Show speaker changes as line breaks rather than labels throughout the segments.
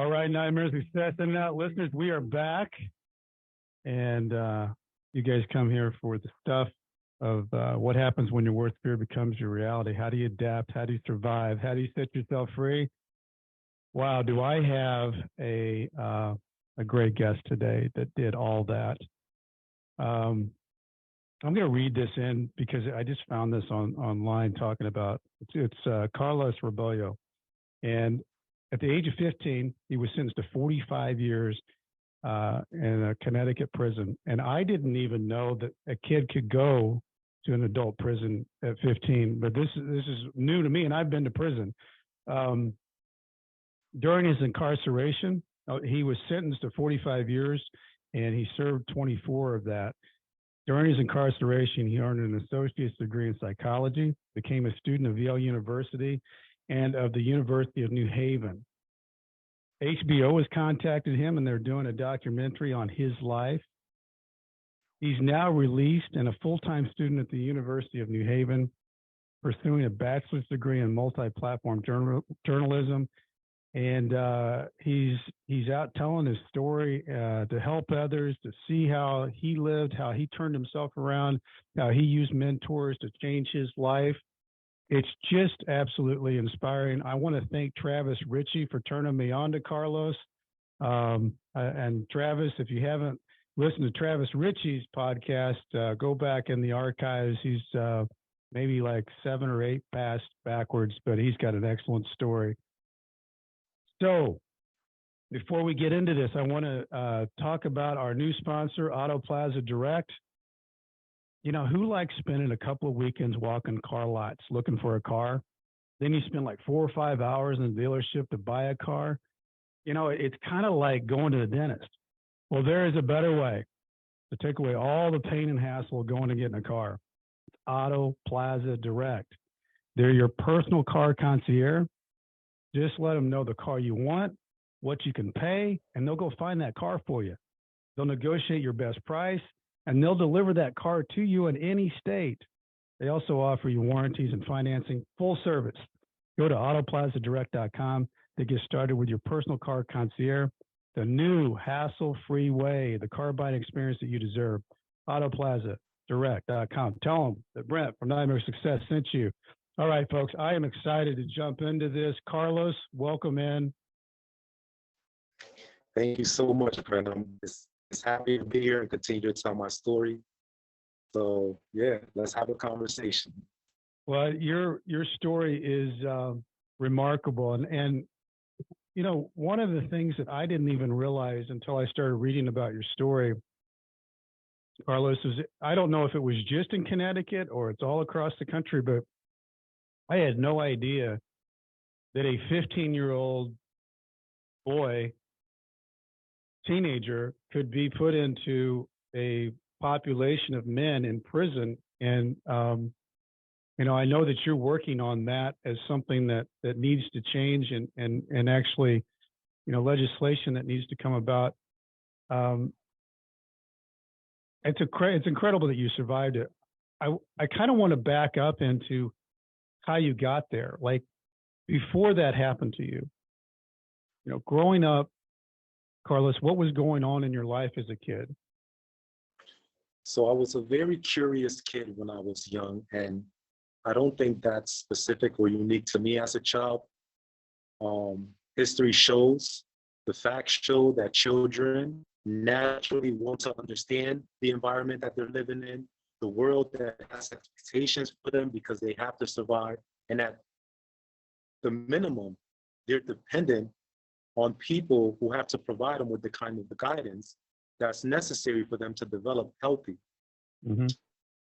All right, Nightmare Success and Out listeners, we are back. And you guys come here for the stuff of what happens when your worst fear becomes your reality. How do you adapt? How do you survive? How do you set yourself free? Wow, do I have a great guest today that did all that. I'm going to read this in because I just found this online talking about, it's Carlos Rebollo. And at the age of 15, he was sentenced to 45 years in a Connecticut prison. And I didn't even know that a kid could go to an adult prison at 15, but this is new to me, and I've been to prison. During his incarceration, he was sentenced to 45 years, and he served 24 of that. During his incarceration, he earned an associate's degree in psychology, became a student of Yale University and of the University of New Haven. HBO has contacted him, and they're doing a documentary on his life. He's now released and a full-time student at the University of New Haven, pursuing a bachelor's degree in multi-platform journalism. And he's out telling his story to help others, to see how he lived, how he turned himself around, how he used mentors to change his life. It's just absolutely inspiring. I want to thank Travis Ritchie for turning me on to Carlos. And Travis, if you haven't listened to Travis Ritchie's podcast, go back in the archives. He's maybe like 7 or 8 past backwards, but he's got an excellent story. So before we get into this, I want to talk about our new sponsor, Auto Plaza Direct. You know, who likes spending a couple of weekends walking car lots looking for a car? Then you spend like 4 or 5 hours in the dealership to buy a car. You know, it's kind of like going to the dentist. Well, there is a better way to take away all the pain and hassle of going to get in a car. It's Auto Plaza Direct. They're your personal car concierge. Just let them know the car you want, what you can pay, and they'll go find that car for you. They'll negotiate your best price, and they'll deliver that car to you in any state. They also offer you warranties and financing, full service. Go to autoplazadirect.com to get started with your personal car concierge, the new hassle-free way, the car buying experience that you deserve. Autoplazadirect.com. Tell them that Brent from Nightmare Success sent you. All right, folks, I am excited to jump into this. Carlos, welcome in.
Thank you so much, Brent. I'm just happy to be here and continue to tell my story. So, yeah, let's have a conversation.
Well, your story is remarkable. And, you know, one of the things that I didn't even realize until I started reading about your story, Carlos, is I don't know if it was just in Connecticut or it's all across the country, but I had no idea that a 15-year-old boy, teenager, could be put into a population of men in prison. And, you know, I know that you're working on that as something that needs to change and actually, you know, legislation that needs to come about. It's incredible that you survived it. I kind of want to back up into how you got there. Like, before that happened to you, you know, growing up, Carlos, what was going on in your life as a kid?
So I was a very curious kid when I was young, and I don't think that's specific or unique to me as a child. History shows, the facts show that children naturally want to understand the environment that they're living in, the world that has expectations for them because they have to survive. And at the minimum, they're dependent on people who have to provide them with the kind of the guidance that's necessary for them to develop healthy. Mm-hmm.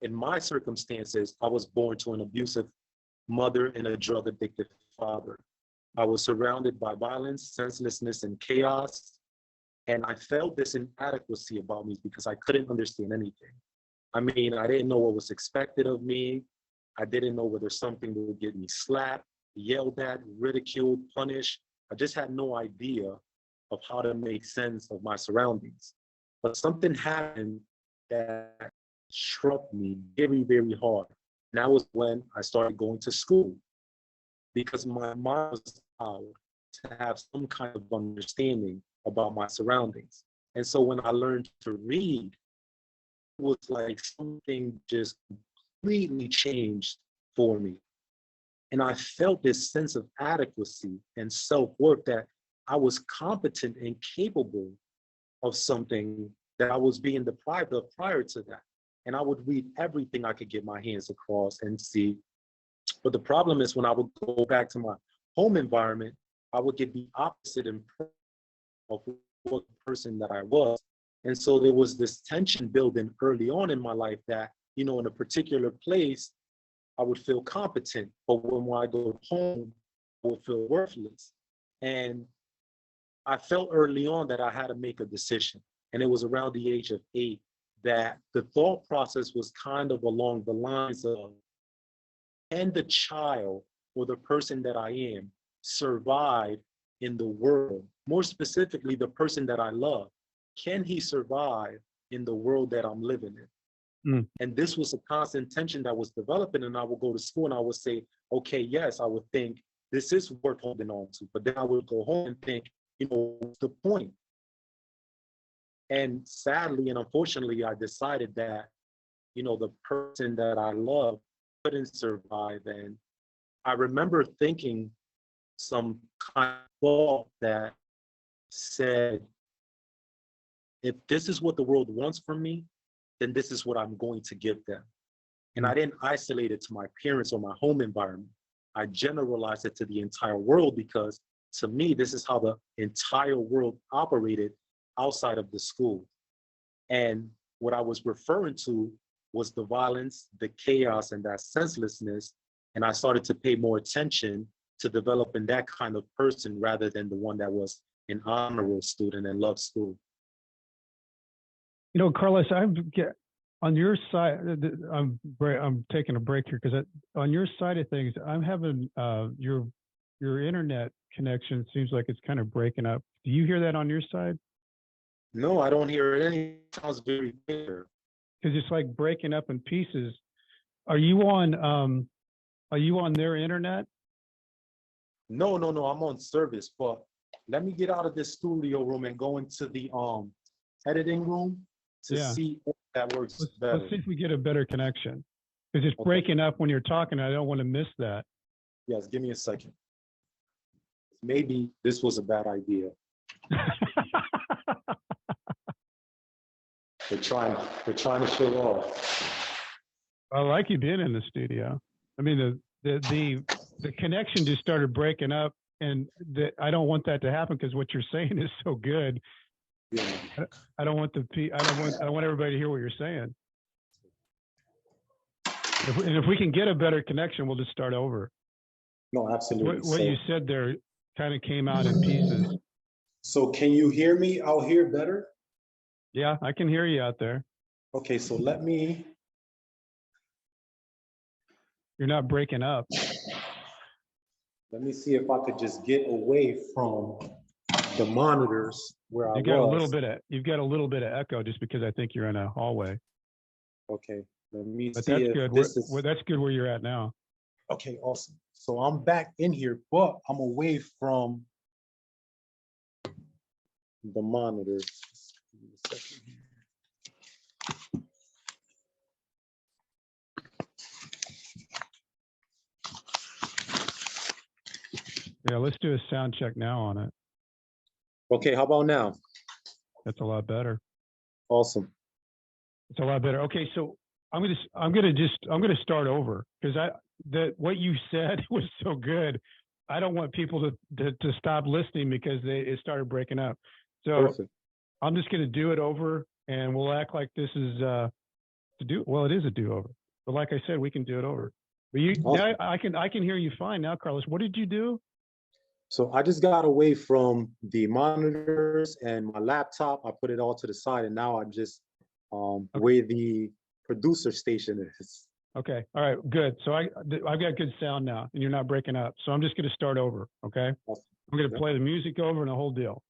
In my circumstances, I was born to an abusive mother and a drug-addicted father. I was surrounded by violence, senselessness, and chaos. And I felt this inadequacy about me because I couldn't understand anything. I mean, I didn't know what was expected of me. I didn't know whether something would get me slapped, yelled at, ridiculed, punished. I just had no idea of how to make sense of my surroundings. But something happened that struck me very, very hard. And that was when I started going to school, because my mom was allowed to have some kind of understanding about my surroundings. And so when I learned to read, it was like something just completely changed for me. And I felt this sense of adequacy and self-worth that I was competent and capable of something that I was being deprived of prior to that. And I would read everything I could get my hands across and see. But the problem is when I would go back to my home environment, I would get the opposite impression of what person that I was. And so there was this tension building early on in my life that, you know, in a particular place, I would feel competent, but when I go home, I would feel worthless. And I felt early on that I had to make a decision. And it was around the age of 8 that the thought process was kind of along the lines of, can the child or the person that I am survive in the world? More specifically, the person that I love, can he survive in the world that I'm living in?
Mm.
And this was a constant tension that was developing. And I would go to school and I would say, okay, yes, I would think this is worth holding on to. But then I would go home and think, you know, what's the point? And sadly and unfortunately, I decided that, you know, the person that I love couldn't survive. And I remember thinking some kind of thought that said, if this is what the world wants from me, then this is what I'm going to give them. And I didn't isolate it to my parents or my home environment. I generalized it to the entire world because to me, this is how the entire world operated outside of the school. And what I was referring to was the violence, the chaos, and that senselessness. And I started to pay more attention to developing that kind of person rather than the one that was an honorable student and loved school.
You know, Carlos, on your side, I'm taking a break here because on your side of things, I'm having your internet connection seems like it's kind of breaking up. Do you hear that on your side?
No, I don't hear any. It sounds very clear.
Because it's like breaking up in pieces. Are you on their internet?
No, I'm on service, but let me get out of this studio room and go into the editing room to see if that works better.
Let's see if we get a better connection. Because it's breaking up when you're talking. I don't want to miss that.
Yes, give me a second. Maybe this was a bad idea. They're trying to show off.
I like you being in the studio. I mean, the connection just started breaking up, and I don't want that to happen because what you're saying is so good.
Yeah.
I don't want everybody to hear what you're saying. If we can get a better connection, we'll just start over.
No, absolutely.
What you said there kind of came out in pieces.
So can you hear me out here better?
Yeah, I can hear you out there.
Okay, so let me.
You're not breaking up.
Let me see if I could just get away from the monitors where
You've got a little bit of echo just because I think you're in a hallway.
Okay, let me
but
see
that's
if
good.
this is.
That's good where you're at now.
Okay, awesome. So I'm back in here, but I'm away from the monitors. Give me a second here.
Yeah, let's do a sound check now on it.
Okay, how about now?
That's a lot better.
Awesome.
It's a lot better. Okay, so I'm gonna start over because what you said was so good. I don't want people to stop listening because it started breaking up. So
Perfect.
I'm just gonna do it over, and we'll act like this is it is a do-over. But like I said, we can do it over. But
awesome.
now I can hear you fine now, Carlos. What did you do?
So I just got away from the monitors and my laptop. I put it all to the side, and now I'm just where the producer station is.
Okay. All right. Good. So I've got good sound now, and you're not breaking up. So I'm just going to start over. Okay.
Awesome.
I'm going to play the music over and the whole deal.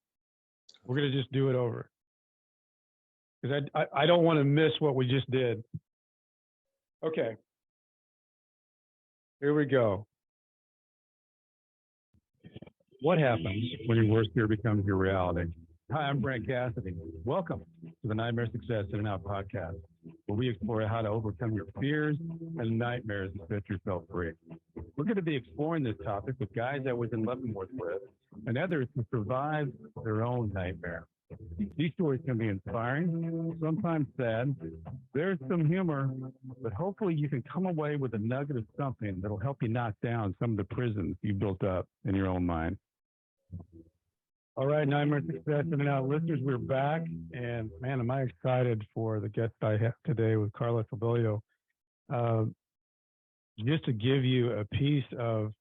We're going to just do it over because I don't want to miss what we just did. Okay. Here we go. What happens when your worst fear becomes your reality? Hi, I'm Brent Cassidy. Welcome to the Nightmare Success In and Out podcast, where we explore how to overcome your fears and nightmares and set yourself free. We're going to be exploring this topic with guys I was in Leavenworth with and others who survived their own nightmare. These stories can be inspiring, sometimes sad. There's some humor, but hopefully you can come away with a nugget of something that'll help you knock down some of the prisons you built up in your own mind. All right, Nightmare Success In and Out listeners, we're back. And man, am I excited for the guest I have today with Carlos Rebollo. Just to give you a piece of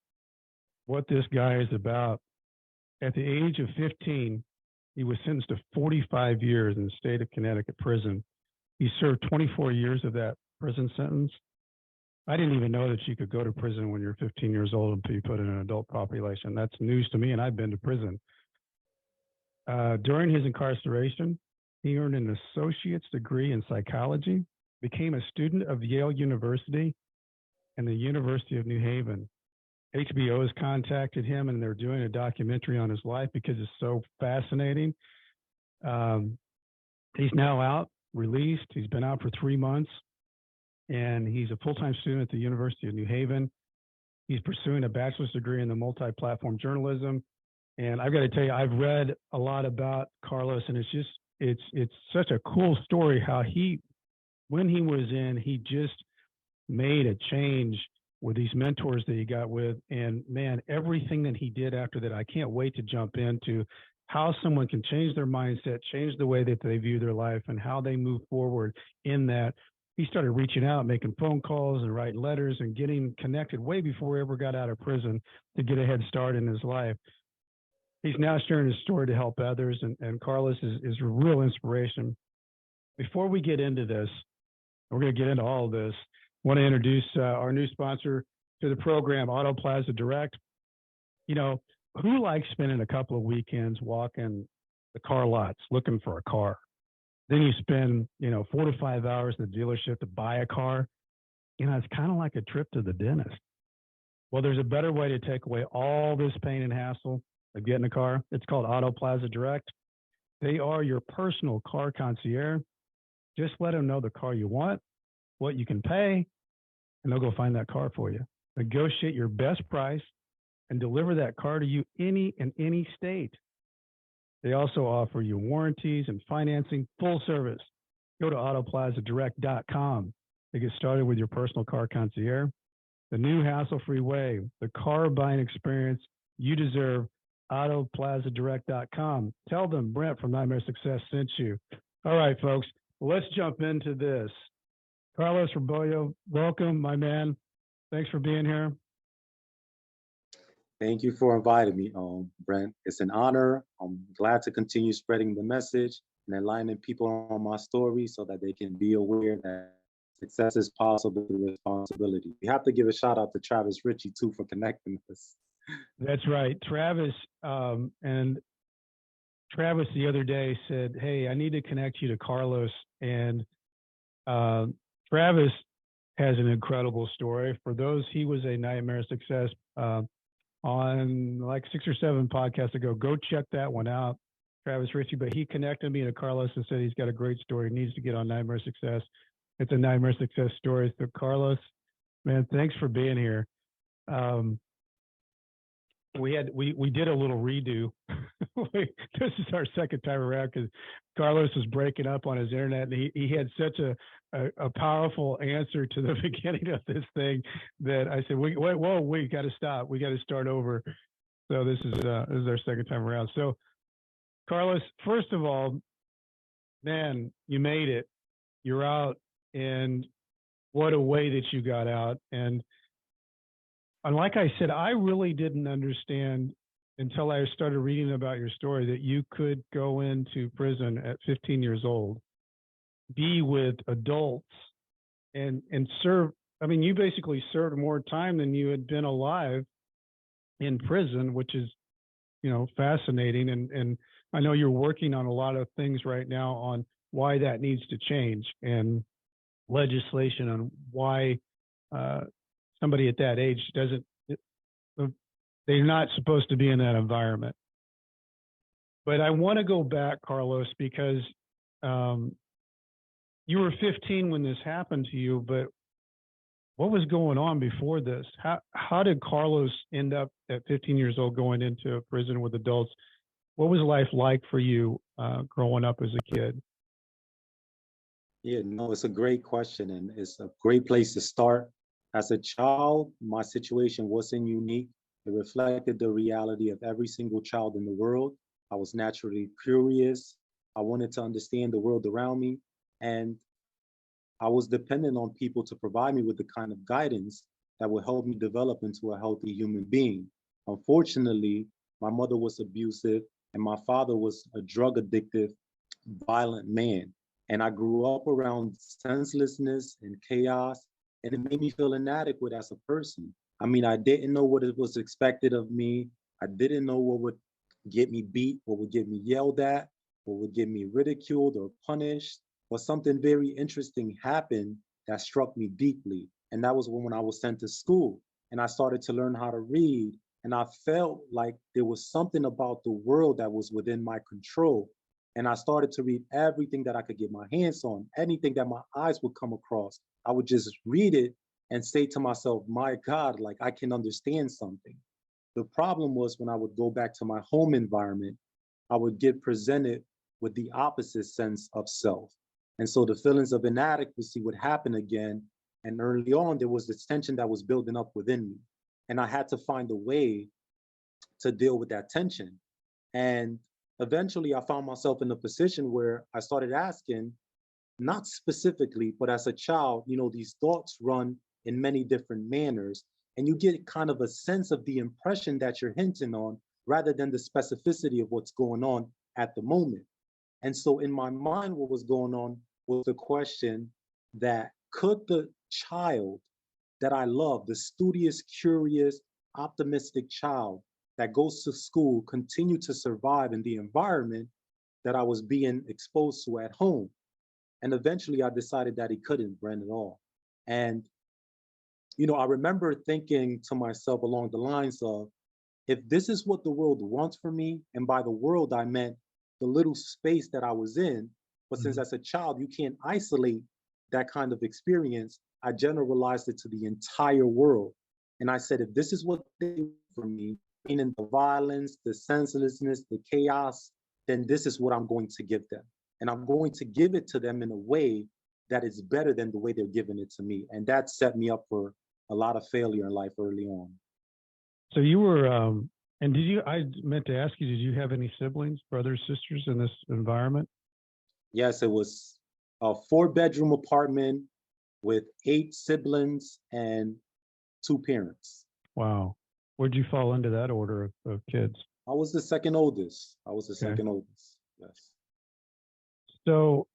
what this guy is about. At the age of 15, he was sentenced to 45 years in the state of Connecticut prison. He served 24 years of that prison sentence. I didn't even know that you could go to prison when you're 15 years old and be put in an adult population. That's news to me, and I've been to prison. During his incarceration, he earned an associate's degree in psychology, became a student of Yale University and the University of New Haven. HBO has contacted him, and they're doing a documentary on his life because it's so fascinating. He's now out, released. He's been out for 3 months, and he's a full-time student at the University of New Haven. He's pursuing a bachelor's degree in the multi-platform journalism. And I've got to tell you, I've read a lot about Carlos, and it's such a cool story how when he was in, he just made a change with these mentors that he got with. And man, everything that he did after that, I can't wait to jump into how someone can change their mindset, change the way that they view their life and how they move forward in that. He started reaching out, making phone calls and writing letters and getting connected way before he ever got out of prison to get a head start in his life. He's now sharing his story to help others, and Carlos is a real inspiration. Before we get into this, we're going to get into all of this. I want to introduce our new sponsor to the program, Auto Plaza Direct. You know, who likes spending a couple of weekends walking the car lots looking for a car? Then you spend, 4 to 5 hours at the dealership to buy a car. It's kind of like a trip to the dentist. Well, there's a better way to take away all this pain and hassle of getting a car. It's called Auto Plaza Direct. They are your personal car concierge. Just let them know the car you want, what you can pay, and they'll go find that car for you. Negotiate your best price and deliver that car to you in any state. They also offer you warranties and financing, full service. Go to autoplazadirect.com to get started with your personal car concierge. The new hassle-free way, the car buying experience you deserve. Autoplazadirect.com. Tell them Brent from Nightmare Success sent you. All right, folks, let's jump into this. Carlos Rebollo, welcome, my man. Thanks for being here.
Thank you for inviting me, Brent. It's an honor. I'm glad to continue spreading the message and enlightening people on my story so that they can be aware that success is possible through responsibility. We have to give a shout out to Travis Ritchie, too, for connecting us.
That's right. Travis the other day said, hey, I need to connect you to Carlos. And Travis has an incredible story. For those, he was a Nightmare Success on like 6 or 7 podcasts ago. Go check that one out, Travis Ritchie. But he connected me to Carlos and said he's got a great story. He needs to get on Nightmare Success. It's a Nightmare Success story. So Carlos, man, thanks for being here. We did a little redo. This is our second time around because Carlos was breaking up on his internet, and he had such a powerful answer to the beginning of this thing that I said, we got to stop. We got to start over. So this is our second time around. So Carlos, first of all, man, you made it. You're out, and what a way that you got out. And like I said, I really didn't understand until I started reading about your story that you could go into prison at 15 years old, be with adults, and serve. I mean, you basically served more time than you had been alive in prison, which is, fascinating. And I know you're working on a lot of things right now on why that needs to change and legislation on why somebody at that age They're not supposed to be in that environment. But I want to go back, Carlos, because you were 15 when this happened to you, but what was going on before this? How did Carlos end up at 15 years old going into a prison with adults? What was life like for you growing up as a kid?
Yeah, no, it's a great question, and it's a great place to start. As a child, my situation wasn't unique. It reflected the reality of every single child in the world. I was naturally curious. I wanted to understand the world around me, and I was dependent on people to provide me with the kind of guidance that would help me develop into a healthy human being. Unfortunately, my mother was abusive, and my father was a drug addictive, violent man. And I grew up around senselessness and chaos, and it made me feel inadequate as a person. I mean, I didn't know what it was expected of me. I didn't know what would get me beat, what would get me yelled at, what would get me ridiculed or punished. But something very interesting happened that struck me deeply. And that was when I was sent to school and I started to learn how to read. And I felt like there was something about the world that was within my control. And I started to read everything that I could get my hands on, anything that my eyes would come across. I would just read it and say to myself, my God, like I can understand something. The problem was when I would go back to my home environment, I would get presented with the opposite sense of self. And so the feelings of inadequacy would happen again. And early on, there was this tension that was building up within me. And I had to find a way to deal with that tension. And eventually, I found myself in a position where I started asking, not specifically, but as a child, these thoughts run in many different manners. And you get kind of a sense of the impression that you're hinting on rather than the specificity of what's going on at the moment. And so in my mind, what was going on was the question that could the child that I love, the studious, curious, optimistic child that goes to school, continue to survive in the environment that I was being exposed to at home? And eventually I decided that he couldn't, Brent, at all. And, I remember thinking to myself along the lines of, if this is what the world wants for me, and by the world, I meant the little space that I was in, but since as a child, you can't isolate that kind of experience, I generalized it to the entire world. And I said, if this is what they do for me, meaning the violence, the senselessness, the chaos, then this is what I'm going to give them. And I'm going to give it to them in a way that is better than the way they're giving it to me. And that set me up for a lot of failure in life early on.
So you were, and I meant to ask you, did you have any siblings, brothers, sisters in this environment?
Yes, it was a 4-bedroom apartment with 8 siblings and 2 parents.
Wow. Where'd you fall into that order of kids?
I was the second oldest. Second oldest, yes.
So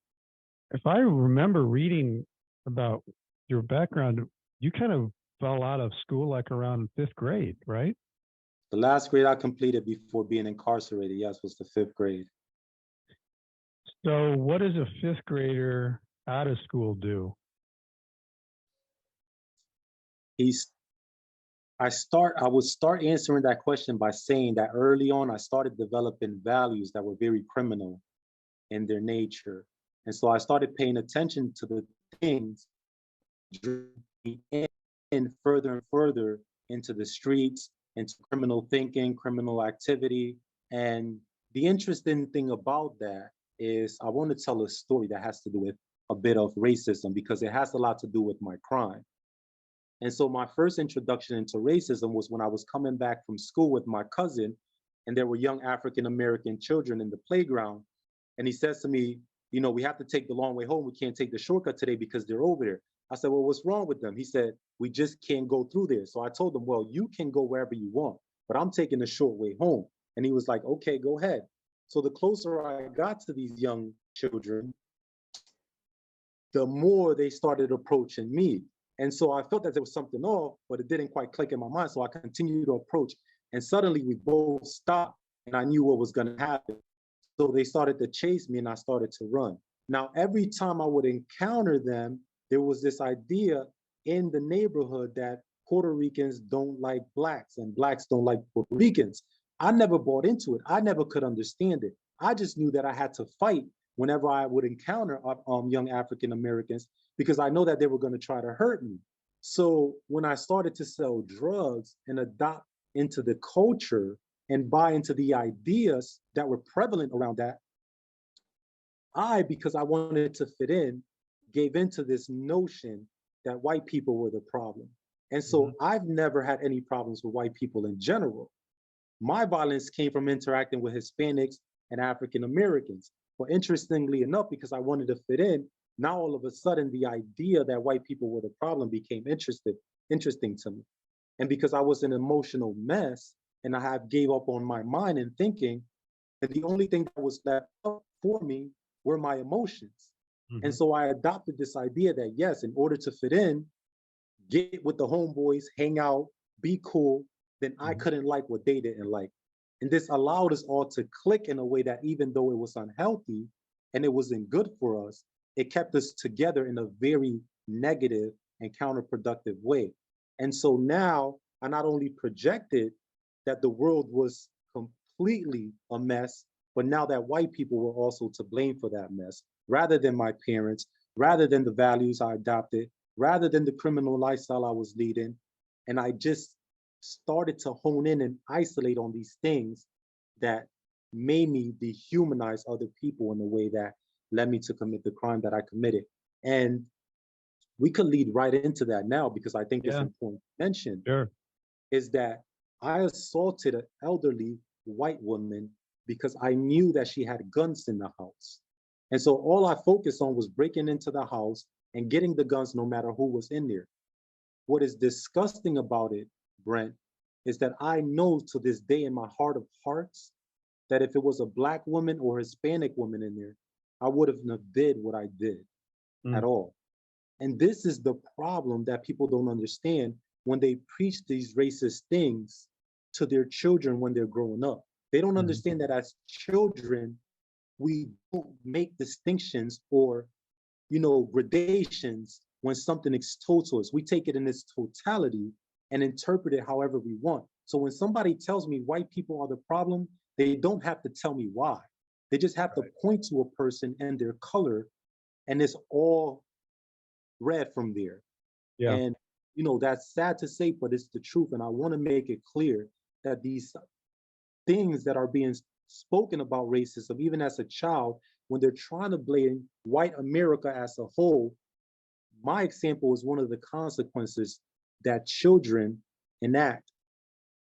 if I remember reading about your background, you kind of fell out of school like around 5th grade, right?
The last grade I completed before being incarcerated, yes, was the 5th grade.
So what does a 5th grader out of school do?
I would start answering that question by saying that early on, I started developing values that were very criminal in their nature. And so I started paying attention to the things in further and further into the streets, into criminal thinking, criminal activity. And the interesting thing about that is I want to tell a story that has to do with a bit of racism because it has a lot to do with my crime. And so my first introduction into racism was when I was coming back from school with my cousin, and there were young African-American children in the playground. And he says to me, we have to take the long way home. We can't take the shortcut today because they're over there. I said, well, what's wrong with them? He said, we just can't go through there. So I told him, well, you can go wherever you want, but I'm taking the short way home. And he was like, okay, go ahead. So the closer I got to these young children, the more they started approaching me. And so I felt that there was something off, but it didn't quite click in my mind. So I continued to approach. And suddenly we both stopped and I knew what was going to happen. So they started to chase me and I started to run. Now, every time I would encounter them, there was this idea in the neighborhood that
Puerto Ricans don't like blacks and blacks don't like Puerto Ricans. I never bought into it. I never could understand it. I just knew that I had to fight whenever I would encounter young African Americans because I know that they were going to try to hurt me. So when I started to sell drugs and adopt into the culture and buy into the ideas that were prevalent around that, because I wanted to fit in, gave into this notion that white people were the problem. And so I've never had any problems with white people in general. My violence came from interacting with Hispanics and African Americans. But interestingly enough, because I wanted to fit in, now all of a sudden the idea that white people were the problem became interesting to me. And because I was an emotional mess and I have gave up on my mind and thinking, and the only thing that was left up for me were my emotions. And so I adopted this idea that yes, in order to fit in, get with the homeboys, hang out, be cool, then I couldn't like what they didn't like. And this allowed us all to click in a way that even though it was unhealthy and it wasn't good for us, it kept us together in a very negative and counterproductive way. And so now I not only projected that the world was completely a mess, but now that white people were also to blame for that mess, rather than my parents, rather than the values I adopted, rather than the criminal lifestyle I was leading. And I just started to hone in and isolate on these things that made me dehumanize other people in a way that led me to commit the crime that I committed. And we could lead right into that now because I think it's important to mention is that I assaulted an elderly white woman because I knew that she had guns in the house. And so all I focused on was breaking into the house and getting the guns no matter who was in there. What is disgusting about it, Brent, is that I know to this day in my heart of hearts that if it was a Black woman or Hispanic woman in there, I wouldn't have did what I did at all. And this is the problem that people don't understand when they preach these racist things to their children when they're growing up. They don't understand that as children, we don't make distinctions or, gradations when something is told to us. We take it in its totality and interpret it however we want. So when somebody tells me white people are the problem, they don't have to tell me why. They just have to point to a person and their color, and it's all read from there. And, that's sad to say, but it's the truth. And I want to make it clear that these things that are being spoken about racism, even as a child, when they're trying to blame white America as a whole, my example is one of the consequences that children enact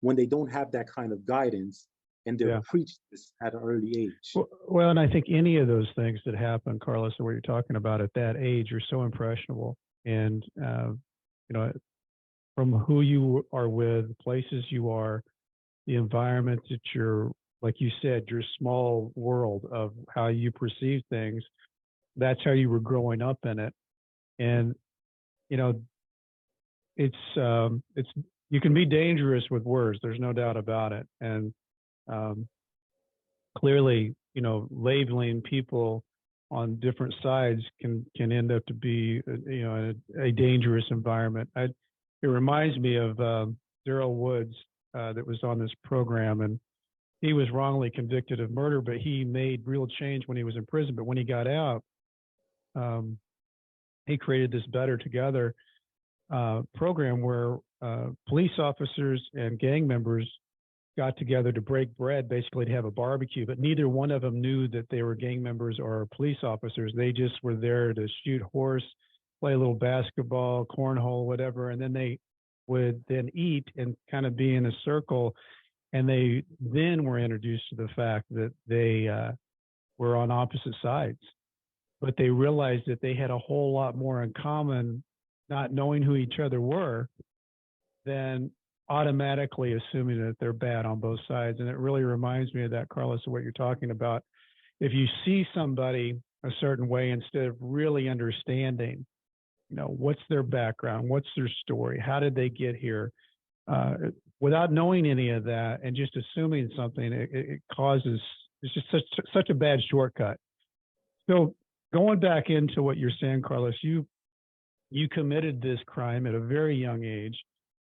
when they don't have that kind of guidance and they're preached this at an early age.
Well, and I think any of those things that happen, Carlos, or what you're talking about at that age are so impressionable. And, from who you are with, places you are, the environment that you're, like you said, your small world of how you perceive things, that's how you were growing up in it. And, it's you can be dangerous with words. There's no doubt about it. And clearly, labeling people on different sides can end up to be, a dangerous environment. It reminds me of Daryl Woods that was on this program, and he was wrongly convicted of murder, but he made real change when he was in prison. But when he got out, he created this Better Together program where police officers and gang members got together to break bread, basically to have a barbecue, but neither one of them knew that they were gang members or police officers. They just were there to shoot horse, play a little basketball, cornhole, whatever, and then they would then eat and kind of be in a circle. And they then were introduced to the fact that they were on opposite sides, but they realized that they had a whole lot more in common, not knowing who each other were, than automatically assuming that they're bad on both sides. And it really reminds me of that, Carlos, of what you're talking about. If you see somebody a certain way, instead of really understanding, what's their background, what's their story, how did they get here, without knowing any of that and just assuming something, it causes, it's just such a bad shortcut. So going back into what you're saying, Carlos, you committed this crime at a very young age.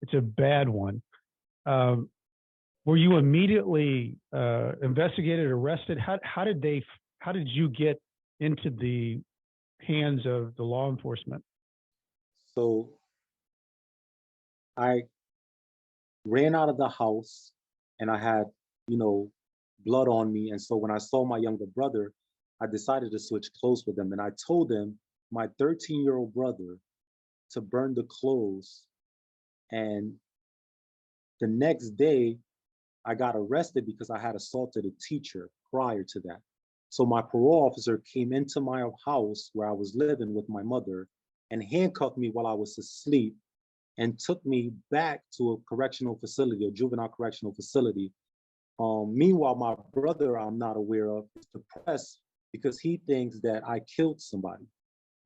it's a bad one. Were you immediately investigated, arrested? How did you get into the hands of the law enforcement?
So I ran out of the house and I had, you know, blood on me. And so when I saw my younger brother, I decided to switch clothes with him. And I told him, my 13-year-old brother, to burn the clothes. And the next day, I got arrested because I had assaulted a teacher prior to that. So my parole officer came into my house where I was living with my mother and handcuffed me while I was asleep and took me back to a correctional facility, a juvenile correctional facility. Meanwhile, my brother, I'm not aware of, is depressed because he thinks that I killed somebody.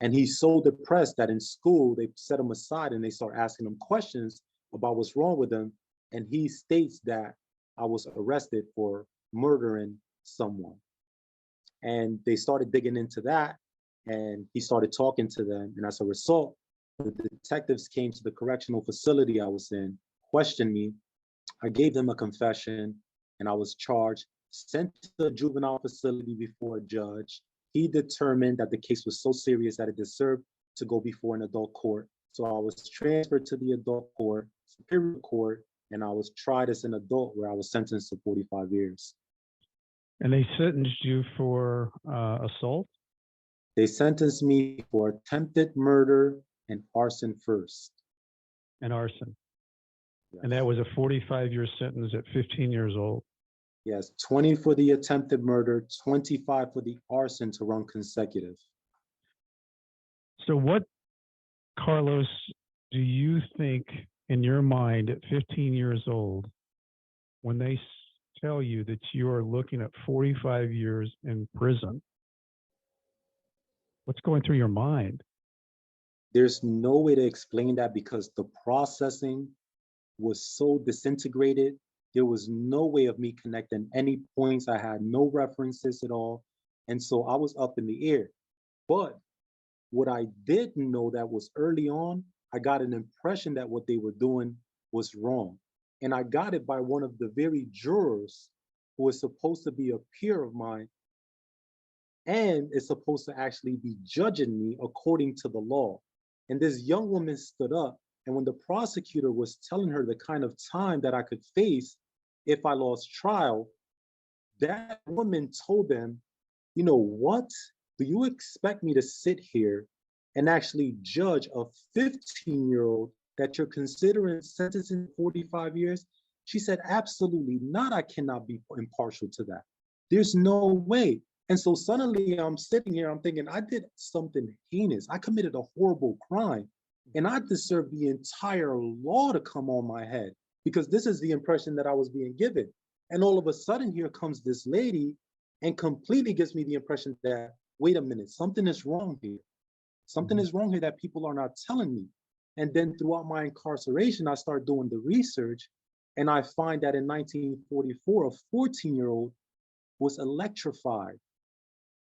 And he's so depressed that in school, they set him aside and they start asking him questions about what's wrong with him. And he states that I was arrested for murdering someone. And they started digging into that, and he started talking to them. And as a result, the detectives came to the correctional facility I was in, questioned me. I gave them a confession, and I was charged, sent to the juvenile facility before a judge. He determined that the case was so serious that it deserved to go before an adult court. So I was transferred to the adult court, Superior Court, and I was tried as an adult where I was sentenced to 45 years.
And they sentenced you for assault?
They sentenced me for attempted murder and arson first.
And arson.
Yes.
And that was a 45-year sentence at 15 years old.
Yes, 20 for the attempted murder, 25 for the arson to run consecutive.
So what, Carlos, do you think in your mind at 15 years old, when they tell you that you are looking at 45 years in prison, what's going through your mind?
There's no way to explain that because the processing was so disintegrated. There was no way of me connecting any points. I had no references at all. And so I was up in the air. But what I did know that was early on, I got an impression that what they were doing was wrong. And I got it by one of the very jurors who was supposed to be a peer of mine and is supposed to actually be judging me according to the law. And this young woman stood up, and when the prosecutor was telling her the kind of time that I could face if I lost trial, that woman told them, you know what? Do you expect me to sit here and actually judge a 15-year-old that you're considering sentencing 45 years? She said, absolutely not. I cannot be impartial to that. There's no way. And so suddenly I'm sitting here, I'm thinking, I did something heinous. I committed a horrible crime, and I deserve the entire law to come on my head because this is the impression that I was being given. And all of a sudden, here comes this lady and completely gives me the impression that, wait a minute, something is wrong here. Something is wrong here that people are not telling me. And then throughout my incarceration, I start doing the research, and I find that in 1944, a 14-year-old was electrified,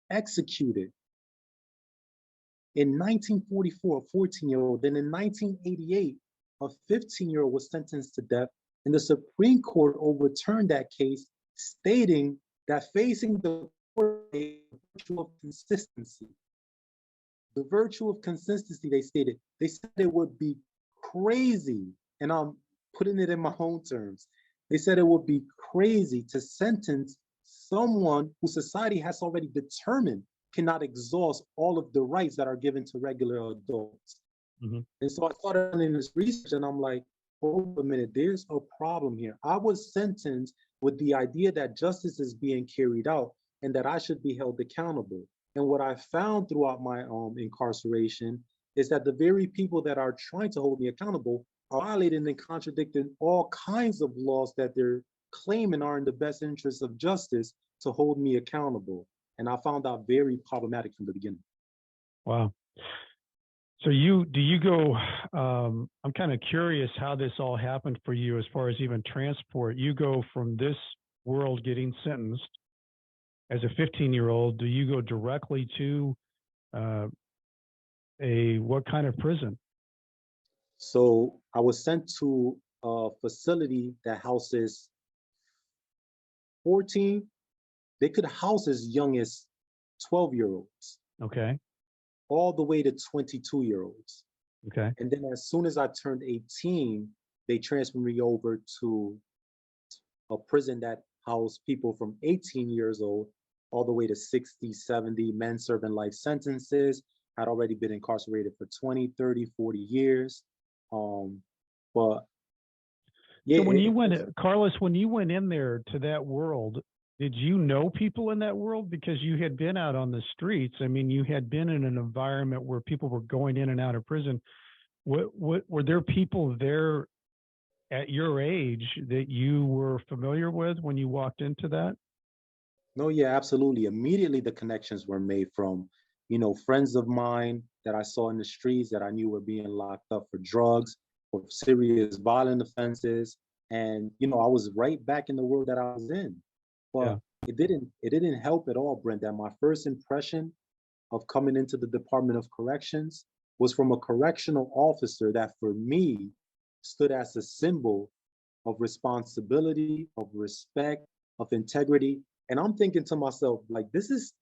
executed. In 1944, a 14-year-old. Then in 1988, a 15-year-old was sentenced to death. And the Supreme Court overturned that case, stating that facing the court, the virtue of consistency. The virtue of consistency, they stated, they said it would be crazy, and I'm putting it in my own terms. They said it would be crazy to sentence someone who society has already determined cannot exhaust all of the rights that are given to regular adults. And so I started doing this research, and I'm like, hold a minute, there's a problem here. I was sentenced with the idea that justice is being carried out and that I should be held accountable. And what I found throughout my incarceration is that the very people that are trying to hold me accountable are violating and contradicting all kinds of laws that they're claiming are in the best interest of justice to hold me accountable. And I found that very problematic from the beginning.
Wow. So do you go, I'm kind of curious how this all happened for you as far as even transport. You go from this world getting sentenced as a 15-year-old, do you go directly to what kind of prison?
So I was sent to a facility that houses 14, they could house as young as 12-year-olds,
Okay.
all the way to 22-year-olds.
Okay.
And then as soon as I turned 18, they transferred me over to a prison that housed people from 18 years old all the way to 60, 70, men serving life sentences, had already been incarcerated for 20, 30, 40 years. Um, but yeah,
So when you went,
was,
Carlos, when you went in there to that world, did you know people in that world? Because you had been out on the streets. I mean, you had been in an environment where people were going in and out of prison. What were there people there at your age that you were familiar with when you walked into that?
no, yeah, absolutely. Immediately the connections were made from, friends of mine that I saw in the streets that I knew were being locked up for drugs or serious violent offenses. And, I was right back in the world that I was in.
Yeah.
But it didn't help at all, Brent, that my first impression of coming into the Department of Corrections was from a correctional officer that for me stood as a symbol of responsibility, of respect, of integrity. And I'm thinking to myself, like, this is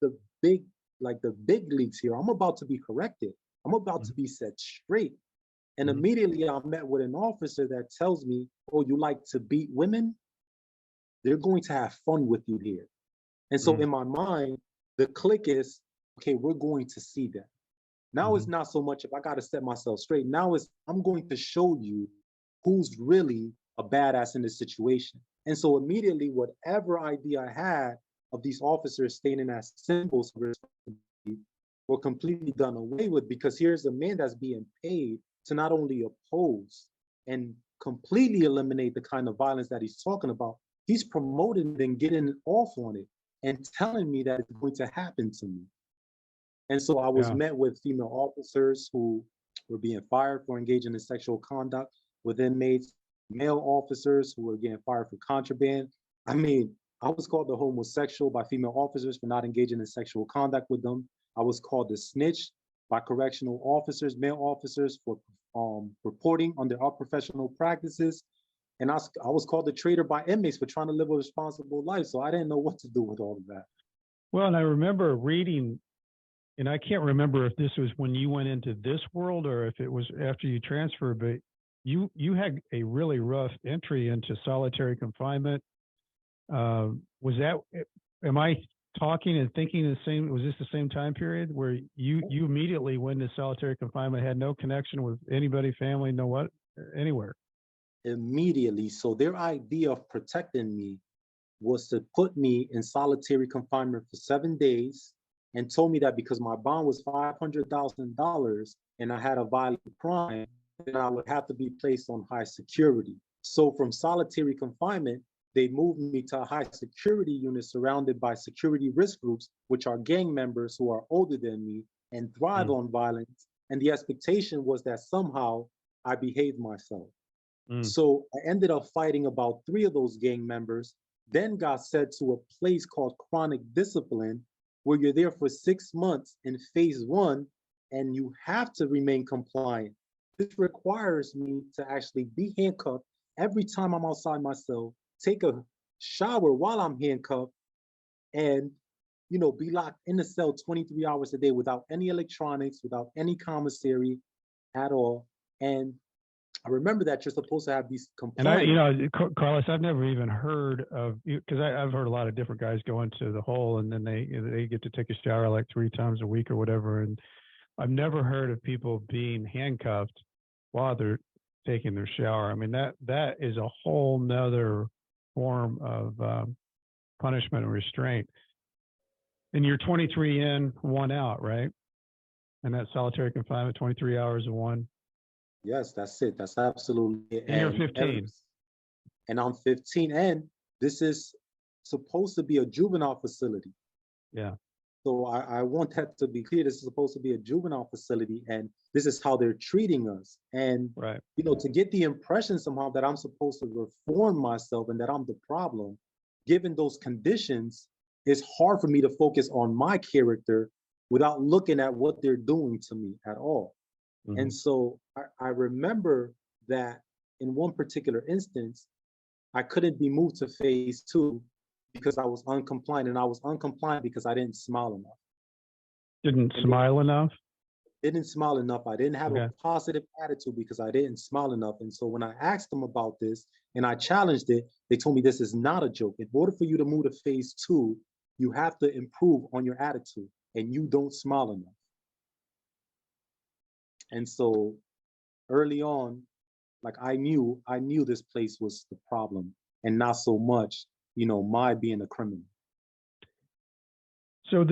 big, the big leagues here. I'm about to be corrected. I'm about to be set straight. And
Mm-hmm.
immediately I met with an officer that tells me, oh, you like to beat women? They're going to have fun with you here. And so
Mm-hmm.
in my mind, the click is, okay, we're going to see that. Now
Mm-hmm.
it's not so much if I got to set myself straight. Now it's I'm going to show you who's really a badass in this situation. And so immediately, whatever idea I had of these officers standing as symbols of responsibility were completely done away with, because here's a man that's being paid to not only oppose and completely eliminate the kind of violence that he's talking about, he's promoting it and getting off on it and telling me that it's going to happen to me. And so I was
Yeah.
met with female officers who were being fired for engaging in sexual conduct with inmates, male officers who were getting fired for contraband. I mean, I was called the homosexual by female officers for not engaging in sexual conduct with them. I was called the snitch by correctional officers, male officers, for reporting on their unprofessional practices. And I was called the traitor by inmates for trying to live a responsible life. So I didn't know what to do with all of that.
Well, and I remember reading, and I can't remember if this was when you went into this world or if it was after you transferred, but you had a really rough entry into solitary confinement. Was that, am I talking and thinking the same? Was this the same time period where you immediately went into solitary confinement, had no connection with anybody, family, no what, anywhere?
Immediately. So their idea of protecting me was to put me in solitary confinement for 7 days and told me that because my bond was $500,000 and I had a violent crime, then I would have to be placed on high security. So from solitary confinement, they moved me to a high security unit surrounded by security risk groups, which are gang members who are older than me and thrive
Mm,
on violence. And the expectation was that somehow I behaved myself.
mm,
So I ended up fighting about 3 of those gang members, then got sent to a place called chronic discipline, where you're there for 6 months in phase one, and you have to remain compliant. This requires me to actually be handcuffed every time I'm outside my cell, take a shower while I'm handcuffed, and be locked in the cell 23 hours a day without any electronics, without any commissary at all. And I remember that you're supposed to have these
And I,
compliance.
Carlos, I've never even heard of you because I've heard a lot of different guys go into the hole and then they get to take a shower like 3 times a week or whatever. And I've never heard of people being handcuffed while they're taking their shower. I mean, that is a whole nother form of punishment and restraint. And you're 23 in, 1 out, right? And that's solitary confinement, 23 hours of one.
Yes, that's it. That's absolutely it.
And you're 15.
And I'm 15, and this is supposed to be a juvenile facility.
Yeah.
So I want that to be clear. This is supposed to be a juvenile facility, and this is how they're treating us. And
Right.
to get the impression somehow that I'm supposed to reform myself and that I'm the problem, given those conditions, it's hard for me to focus on my character without looking at what they're doing to me at all. And so I remember that in one particular instance, I couldn't be moved to phase two because I was uncompliant, and I was uncompliant because I didn't smile enough.
Didn't
And
smile enough?
didn't smile enough. I didn't have
Okay.
a positive attitude because I didn't smile enough. And so when I asked them about this and I challenged it, they told me this is not a joke. In order for you to move to phase two, you have to improve on your attitude, and you don't smile enough. And so early on, like I knew this place was the problem, and not so much, my being a criminal.
So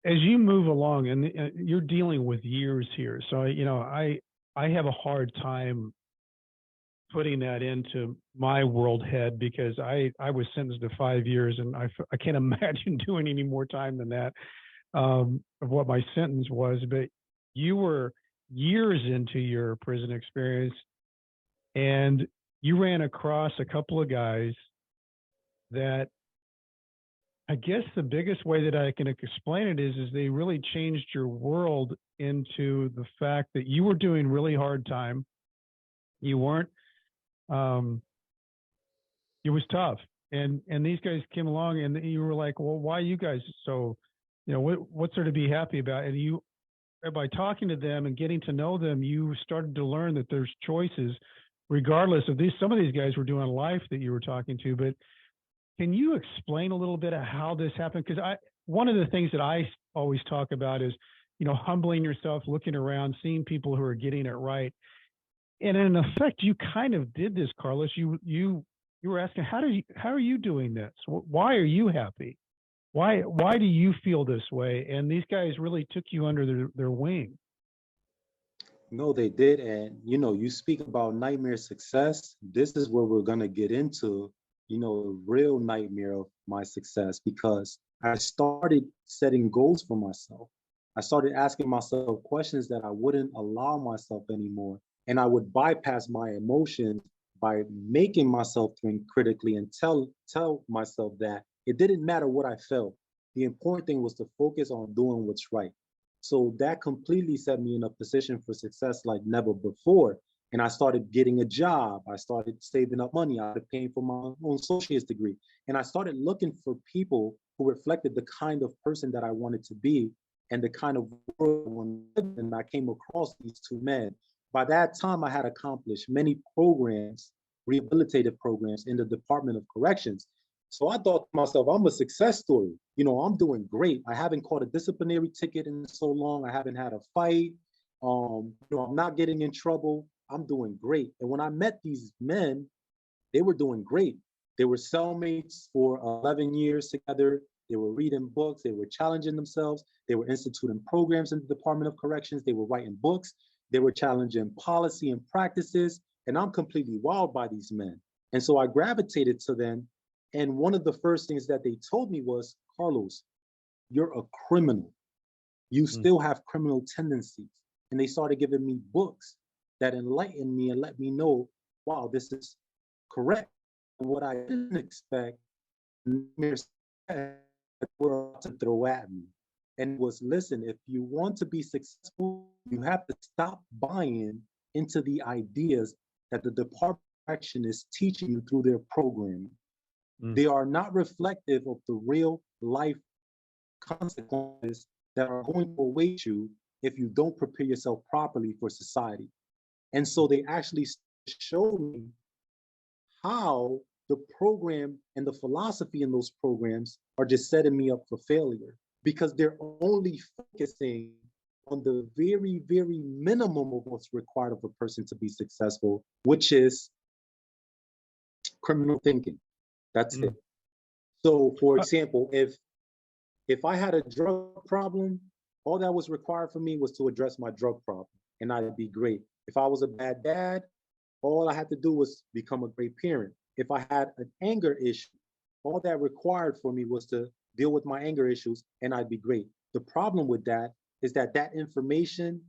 as you move along, and you're dealing with years here, so I have a hard time putting that into my world head, because I was sentenced to 5 years, and I can't imagine doing any more time than that, of what my sentence was. But you were years into your prison experience, and you ran across a couple of guys that, I guess the biggest way that I can explain it is they really changed your world into the fact that you were doing really hard time. You weren't, it was tough. And these guys came along, and you were like, well, why you guys? So, what's there to be happy about? And you, by talking to them and getting to know them, you started to learn that there's choices, regardless of these. Some of these guys were doing life that you were talking to, but can you explain a little bit of how this happened? Because one of the things that I always talk about is, humbling yourself, looking around, seeing people who are getting it right. And in effect, you kind of did this, Carlos. You were asking, how are you doing this? Why are you happy? Why do you feel this way? And these guys really took you under their wing.
No, they did. And, you speak about nightmare success. This is where we're going to get into, the real nightmare of my success, because I started setting goals for myself. I started asking myself questions that I wouldn't allow myself anymore. And I would bypass my emotions by making myself think critically and tell myself that it didn't matter what I felt. The important thing was to focus on doing what's right. So that completely set me in a position for success like never before. And I started getting a job. I started saving up money. I started paying for my own associate's degree. And I started looking for people who reflected the kind of person that I wanted to be and the kind of world I wanted to live in. And I came across these two men. By that time, I had accomplished many programs, rehabilitative programs in the Department of Corrections. So I thought to myself, I'm a success story. I'm doing great. I haven't caught a disciplinary ticket in so long. I haven't had a fight. I'm not getting in trouble. I'm doing great. And when I met these men, they were doing great. They were cellmates for 11 years together. They were reading books. They were challenging themselves. They were instituting programs in the Department of Corrections. They were writing books. They were challenging policy and practices. And I'm completely wowed by these men. And so I gravitated to them. And one of the first things that they told me was, Carlos, you're a criminal. You still have criminal tendencies. And they started giving me books that enlightened me and let me know, wow, this is correct. And what I didn't expect, were to throw at me. And it was, listen, if you want to be successful, you have to stop buying into the ideas that the Department of Correction is teaching you through their programming. They are not reflective of the real life consequences that are going to await you if you don't prepare yourself properly for society. And so they actually showed me how the program and the philosophy in those programs are just setting me up for failure, because they're only focusing on the very, very minimum of what's required of a person to be successful, which is criminal thinking. That's it. So, for example, if I had a drug problem, all that was required for me was to address my drug problem, and I'd be great. If I was a bad dad, all I had to do was become a great parent. If I had an anger issue, all that required for me was to deal with my anger issues, and I'd be great. The problem with that is that that information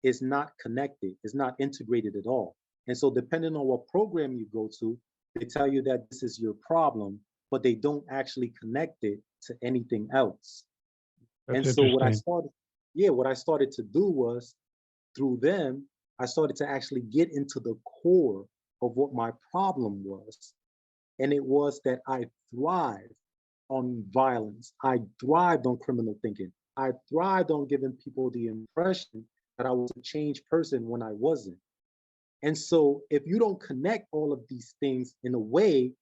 is not connected, is not integrated at all. And so depending on what program you go to, they tell you that this is your problem, but they don't actually connect it to anything else.
That's
and so what I
interesting.
started to do was through them, I started to actually get into the core of what my problem was. And it was that I thrived on violence. I thrived on criminal thinking. I thrived on giving people the impression that I was a changed person when I wasn't. And so if you don't connect all of these things in a way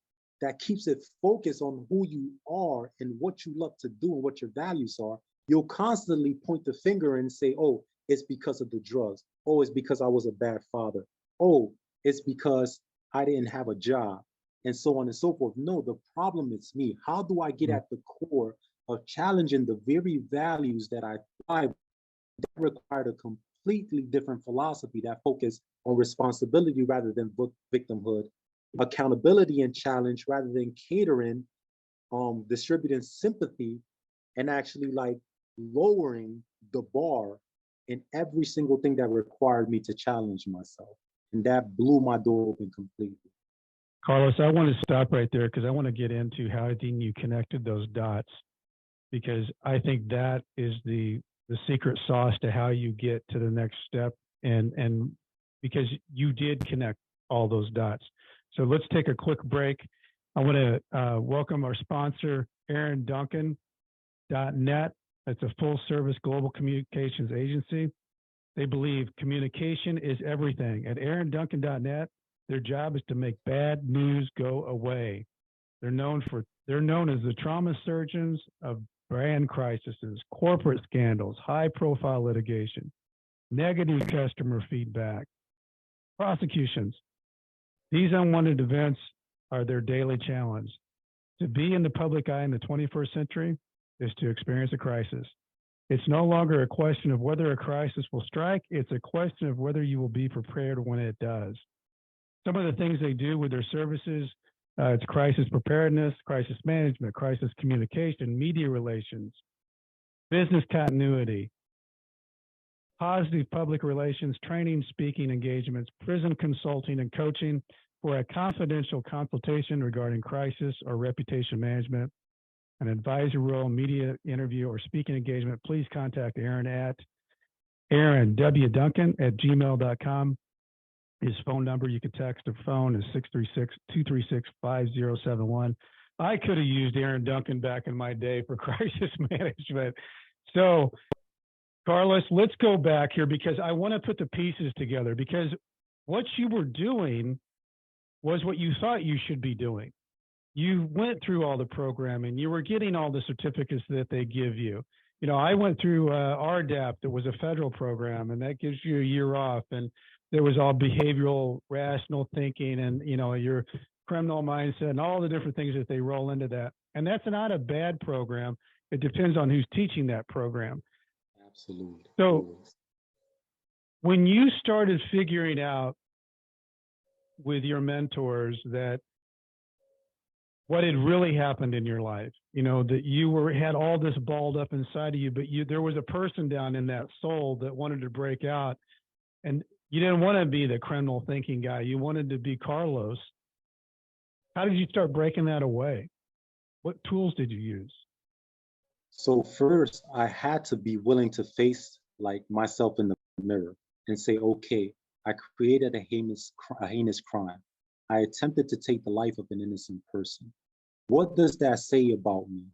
that keeps it focused on who you are and what you love to do and what your values are, you'll constantly point the finger and say, oh, it's because of the drugs. Oh, it's because I was a bad father. Oh, it's because I didn't have a job, and so on and so forth. No, the problem is me. How do I get at the core of challenging the very values that I thrive? That required a completely different philosophy that focused on responsibility rather than victimhood, accountability and challenge rather than catering, distributing sympathy, and actually like lowering the bar in every single thing that required me to challenge myself. And that blew my door open completely.
Carlos, I want to stop right there because I want to get into how I think you connected those dots, because I think that is the secret sauce to how you get to the next step, and because you did connect all those dots. So let's take a quick break. I want to welcome our sponsor, AaronDuncan.net. That's a full-service global communications agency. They believe communication is everything. At AaronDuncan.net, their job is to make bad news go away. They're known as the trauma surgeons of brand crises, corporate scandals, high-profile litigation, negative customer feedback, prosecutions. These unwanted events are their daily challenge. To be in the public eye in the 21st century is to experience a crisis. It's no longer a question of whether a crisis will strike. It's a question of whether you will be prepared when it does. Some of the things they do with their services, it's crisis preparedness, crisis management, crisis communication, media relations, business continuity, positive public relations, training, speaking engagements, prison consulting and coaching. For a confidential consultation regarding crisis or reputation management, an advisory role, media interview, or speaking engagement, please contact Aaron at AaronWDuncan@gmail.com. His phone number, you can text or phone, is 636-236-5071. I could have used Aaron Duncan back in my day for crisis management. So, Carlos, let's go back here because I want to put the pieces together, because what you were doing was what you thought you should be doing. You went through all the programming. You were getting all the certificates that they give you. You know, I went through RDAP, that was a federal program, and that gives you a year off. And there was all behavioral, rational thinking, and, you know, your criminal mindset and all the different things that they roll into that. And that's not a bad program. It depends on who's teaching that program.
Absolutely.
So when you started figuring out with your mentors that what had really happened in your life, you know, that you had all this balled up inside of you, but there was a person down in that soul that wanted to break out, and you didn't want to be the criminal thinking guy. You wanted to be Carlos. How did you start breaking that away? What tools did you use?
So first, I had to be willing to face like myself in the mirror and say, okay, I created a heinous crime. I attempted to take the life of an innocent person. What does that say about me?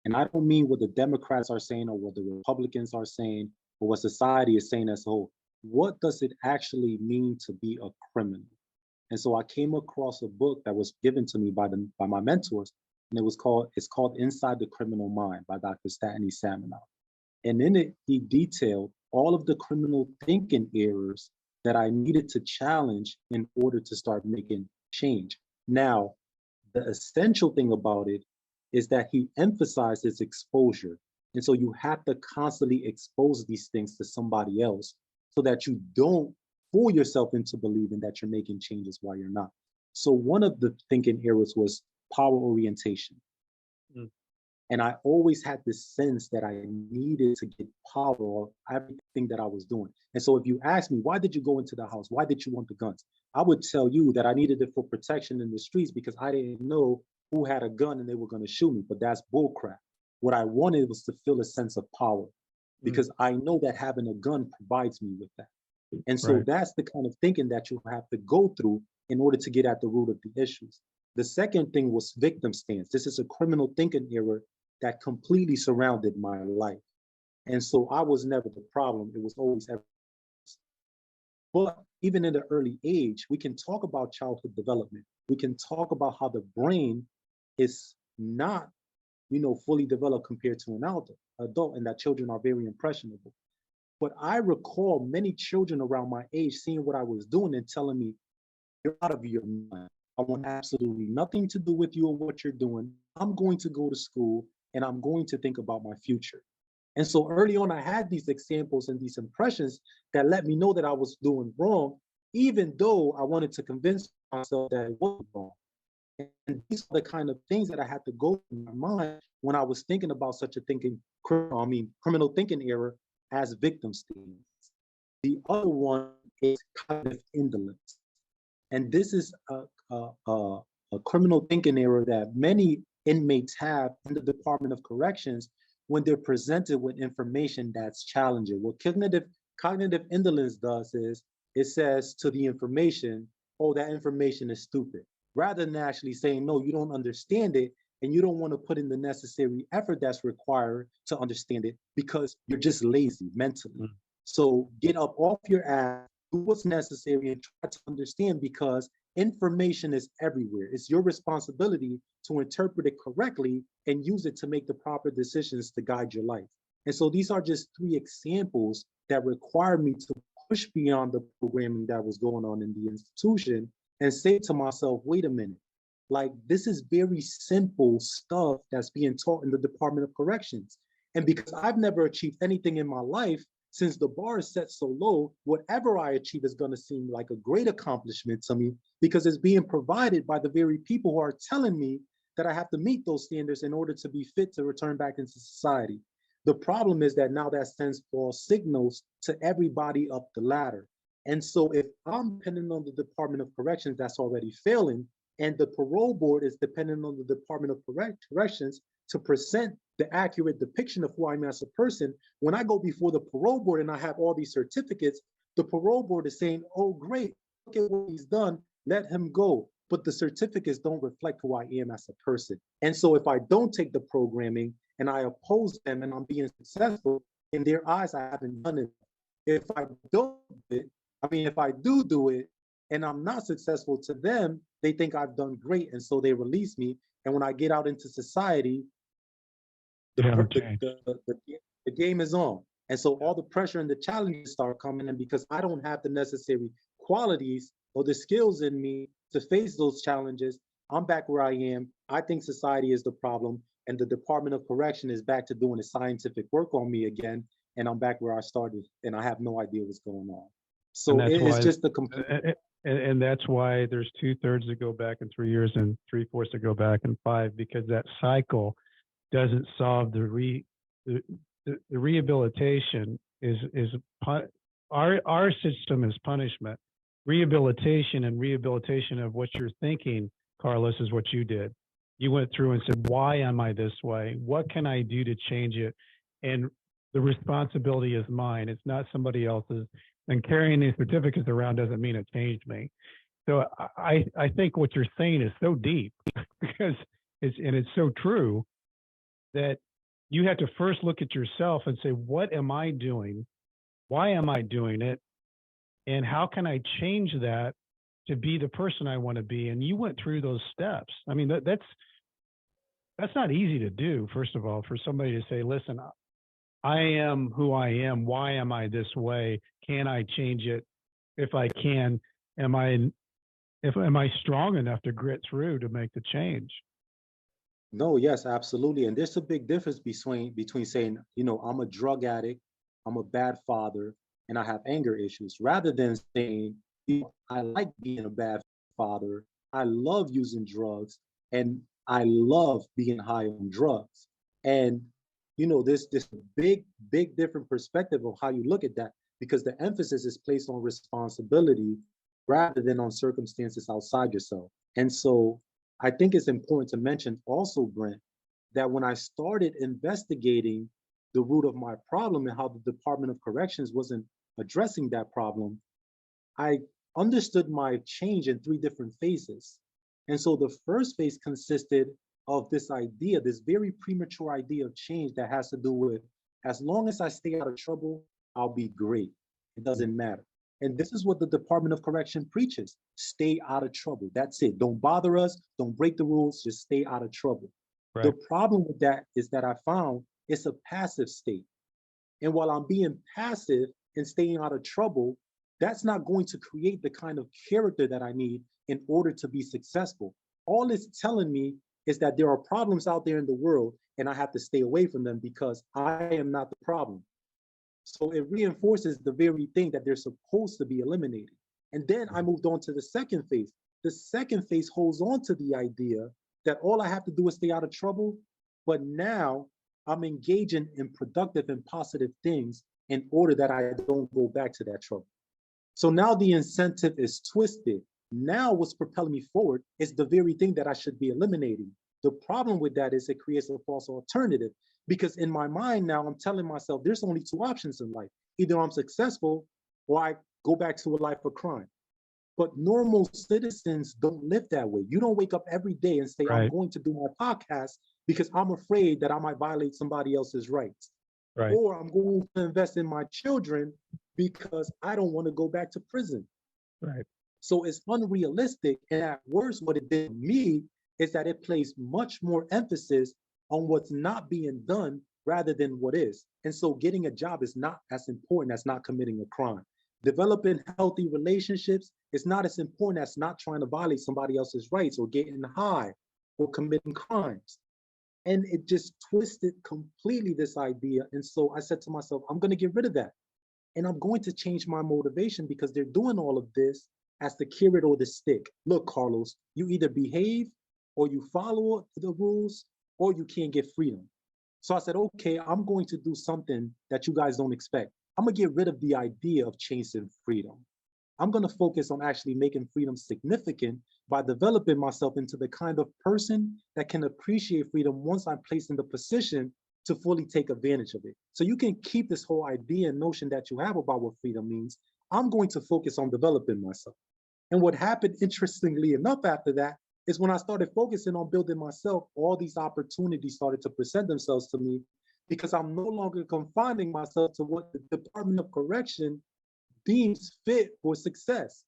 And I don't mean what the Democrats are saying or what the Republicans are saying or what society is saying as a whole. What does it actually mean to be a criminal? And so I came across a book that was given to me by my mentors, and it's called Inside the Criminal Mind by Dr. Stanley Saminoff. And in it, he detailed all of the criminal thinking errors that I needed to challenge in order to start making change. Now, the essential thing about it is that he emphasizes exposure. And so you have to constantly expose these things to somebody else so that you don't fool yourself into believing that you're making changes while you're not. So one of the thinking errors was power orientation. And I always had this sense that I needed to get power of everything that I was doing. And so if you ask me, why did you go into the house? Why did you want the guns? I would tell you that I needed it for protection in the streets because I didn't know who had a gun and they were going to shoot me. But that's bullcrap. What I wanted was to feel a sense of power because I know that having a gun provides me with that. And so
Right.
that's the kind of thinking that you have to go through in order to get at the root of the issues. The second thing was victim stance. This is a criminal thinking error that completely surrounded my life. And so I was never the problem. It was always everything. But even in the early age, we can talk about childhood development. We can talk about how the brain is not, fully developed compared to an adult, and that children are very impressionable. But I recall many children around my age seeing what I was doing and telling me, "You're out of your mind. I want absolutely nothing to do with you or what you're doing. I'm going to go to school and I'm going to think about my future." And so early on, I had these examples and these impressions that let me know that I was doing wrong, even though I wanted to convince myself that it wasn't wrong. And these are the kind of things that I had to go through my mind when I was thinking about such a criminal thinking error as victim statements. The other one is cognitive indolence. And this is a criminal thinking error that many inmates have in the Department of Corrections when they're presented with information that's challenging. What cognitive indolence does is it says to the information, "Oh, that information is stupid," rather than actually saying, "No, you don't understand it, and you don't want to put in the necessary effort that's required to understand it because you're just lazy mentally." So get up off your ass, do what's necessary, and try to understand, because information is everywhere. It's your responsibility to interpret it correctly and use it to make the proper decisions to guide your life. And so these are just three examples that require me to push beyond the programming that was going on in the institution and say to myself, wait a minute, like this is very simple stuff that's being taught in the Department of Corrections. And because I've never achieved anything in my life, since the bar is set so low, whatever I achieve is going to seem like a great accomplishment to me because it's being provided by the very people who are telling me that I have to meet those standards in order to be fit to return back into society. The problem is that now that sends false signals to everybody up the ladder. And so if I'm dependent on the Department of Corrections that's already failing, and the parole board is dependent on the Department of Corrections to present the accurate depiction of who I am as a person, when I go before the parole board and I have all these certificates, the parole board is saying, "Oh, great, look at what he's done, let him go." But the certificates don't reflect who I am as a person. And so if I don't take the programming and I oppose them and I'm being successful, in their eyes, I haven't done it. If I don't do it, if I do it and I'm not successful, to them, they think I've done great. And so they release me. And when I get out into society, the game is on. And so all the pressure and the challenges start coming in because I don't have the necessary qualities or the skills in me to face those challenges. I'm back where I am. I think society is the problem. And the Department of Correction is back to doing the scientific work on me again. And I'm back where I started. And I have no idea what's going on. So it's just the complete.
And that's why there's 2/3 that go back in 3 years and 3/4 that go back in 5, because that cycle doesn't solve the rehabilitation our system is punishment. Rehabilitation of what you're thinking, Carlos, is what you did. You went through and said, why am I this way? What can I do to change it? And the responsibility is mine. It's not somebody else's. And carrying these certificates around doesn't mean it changed me. So I think what you're saying is so deep because it's so true that you have to first look at yourself and say, what am I doing? Why am I doing it? And how can I change that to be the person I want to be? And you went through those steps. I mean, that's not easy to do, first of all, for somebody to say, listen, I am who I am. Why am I this way? Can I change it? If I can, am I strong enough to grit through to make the change?
No, yes, absolutely. And there's a big difference between saying, I'm a drug addict, I'm a bad father, and I have anger issues, rather than saying, I like being a bad father, I love using drugs, and I love being high on drugs. And this big different perspective of how you look at that, because the emphasis is placed on responsibility rather than on circumstances outside yourself. And so I think it's important to mention also, Brent, that when I started investigating the root of my problem and how the Department of Corrections wasn't addressing that problem, I understood my change in three different phases. And so the first phase consisted of this idea, this very premature idea of change that has to do with, as long as I stay out of trouble, I'll be great. It doesn't matter. And this is what the Department of Correction preaches. Stay out of trouble. That's it. Don't bother us. Don't break the rules. Just stay out of trouble.
Right.
The problem with that is that I found it's a passive state. And while I'm being passive and staying out of trouble, that's not going to create the kind of character that I need in order to be successful. All it's telling me is that there are problems out there in the world and I have to stay away from them because I am not the problem. So it reinforces the very thing that they're supposed to be eliminating. And then I moved on to the second phase. The second phase holds on to the idea that all I have to do is stay out of trouble, but now I'm engaging in productive and positive things in order that I don't go back to that trouble. So now the incentive is twisted. Now what's propelling me forward is the very thing that I should be eliminating. The problem with that is it creates a false alternative, because in my mind now I'm telling myself there's only two options in life. Either I'm successful or I go back to a life of crime. But normal citizens don't live that way. You don't wake up every day and say,
Right.
I'm going to do my podcast because I'm afraid that I might violate somebody else's rights.
Right.
Or I'm going to invest in my children because I don't want to go back to prison.
Right.
So it's unrealistic. And at worst, what it did to me is that it placed much more emphasis on what's not being done rather than what is. And so getting a job is not as important as not committing a crime. Developing healthy relationships is not as important as not trying to violate somebody else's rights or getting high or committing crimes. And it just twisted completely this idea. And so I said to myself, I'm going to get rid of that. And I'm going to change my motivation because they're doing all of this as the carrot or the stick. Look, Carlos, you either behave or you follow the rules or you can't get freedom. So I said, okay, I'm going to do something that you guys don't expect. I'm gonna get rid of the idea of chasing freedom. I'm gonna focus on actually making freedom significant by developing myself into the kind of person that can appreciate freedom once I'm placed in the position to fully take advantage of it. So you can keep this whole idea and notion that you have about what freedom means. I'm going to focus on developing myself. And what happened, interestingly enough, after that, is when I started focusing on building myself, all these opportunities started to present themselves to me because I'm no longer confining myself to what the Department of Correction deems fit for success.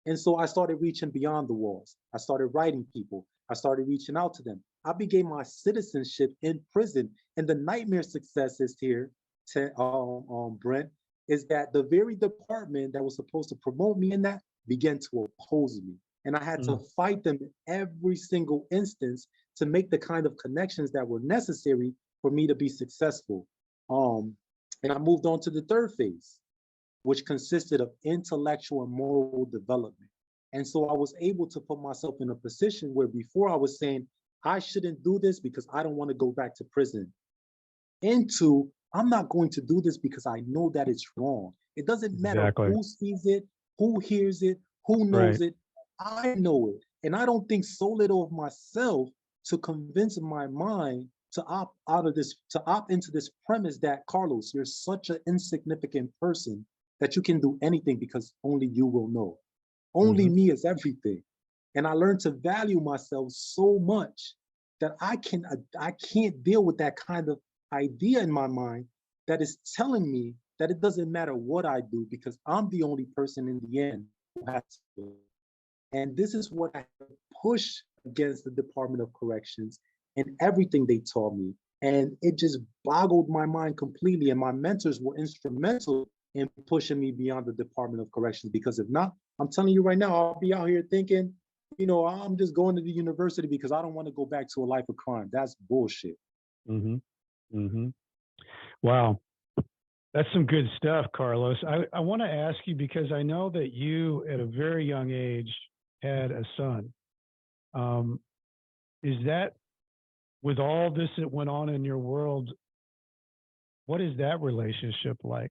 And so I started reaching beyond the walls. I started writing people. I started reaching out to them. I began my citizenship in prison. And the nightmare success is here, Brent, is that the very department that was supposed to promote me in that began to oppose me. And I had to fight them in every single instance to make the kind of connections that were necessary for me to be successful. And I moved on to the third phase, which consisted of intellectual and moral development. And so I was able to put myself in a position where before I was saying, I shouldn't do this because I don't want to go back to prison, into I'm not going to do this because I know that it's wrong. It doesn't matter who sees it, who hears it, who knows it. I know it. And I don't think so little of myself to convince my mind to opt out of this, to opt into this premise that, Carlos, you're such an insignificant person that you can do anything because only you will know. Only me is everything. And I learned to value myself so much that I can't deal with that kind of idea in my mind that is telling me that it doesn't matter what I do because I'm the only person in the end who has to do it. And this is what I push against the Department of Corrections and everything they taught me. And it just boggled my mind completely. And my mentors were instrumental in pushing me beyond the Department of Corrections, because if not, I'm telling you right now, I'll be out here thinking, you know, I'm just going to the university because I don't want to go back to a life of crime. That's bullshit.
Wow. That's some good stuff, Carlos. I want to ask you, because I know that you, at a very young age, had a son. Is that, with all this that went on in your world, what is that relationship like?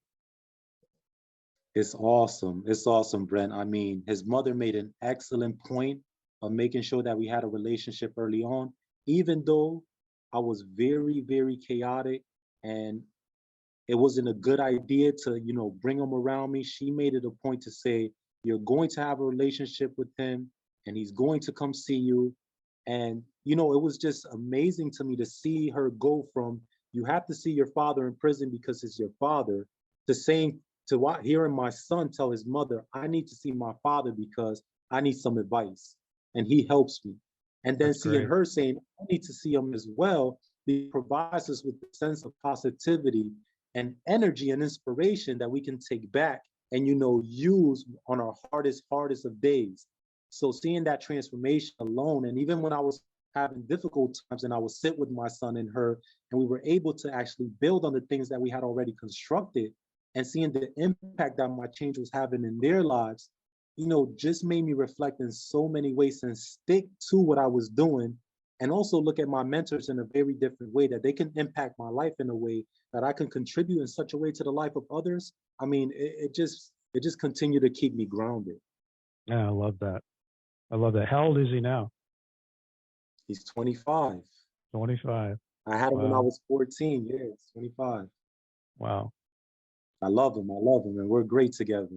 It's awesome. It's awesome, Brent. I mean, his mother made an excellent point of making sure that we had a relationship early on, even though I was very, very chaotic and it wasn't a good idea to, you know, bring him around me. She made it a point to say, you're going to have a relationship with him and he's going to come see you. And, you know, it was just amazing to me to see her go from, you have to see your father in prison because it's your father, to saying, to what, hearing my son tell his mother, I need to see my father because I need some advice and he helps me. And then
That's
seeing
great.
her saying, I need to see him as well. He provides us with a sense of positivity and energy and inspiration that we can take back and, you know, use on our hardest of days. So seeing that transformation alone, and even when I was having difficult times and I would sit with my son and her, and we were able to actually build on the things that we had already constructed, and seeing the impact that my change was having in their lives, you know, just made me reflect in so many ways and stick to what I was doing, and also look at my mentors in a very different way, that they can impact my life in a way that I can contribute in such a way to the life of others. I mean, it just continued to keep me grounded.
Yeah, I love that. I love that. How old is he now?
He's 25.
25.
I had him when I
Wow.
was 14. Yeah, he's 25.
Wow.
I love him. I love him, and we're great together.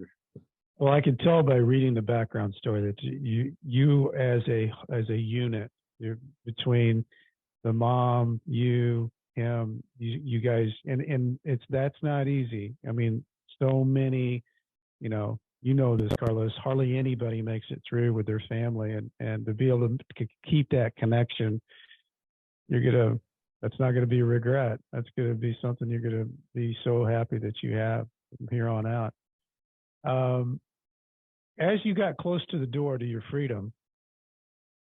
Well, I can tell by reading the background story that you as a unit, you're between the mom, you, him, you guys, and that's not easy. I mean, so many, you know this, Carlos. Hardly anybody makes it through with their family, and to be able to keep that connection, that's not gonna be a regret. That's gonna be something you're gonna be so happy that you have from here on out. Um, as you got close to the door to your freedom,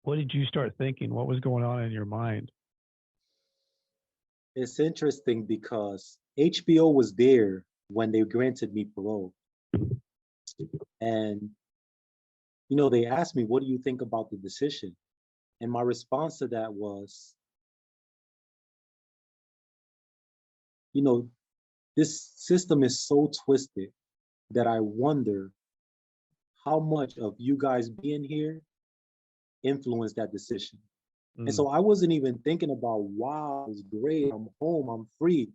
what did you start thinking? What was going on in your mind?
It's interesting because HBO was there when they granted me parole. And, you know, they asked me, what do you think about the decision? And my response to that was, you know, this system is so twisted that I wonder how much of you guys being here influenced that decision. And
Mm,
so I wasn't even thinking about, wow, it's great, I'm home, I'm free,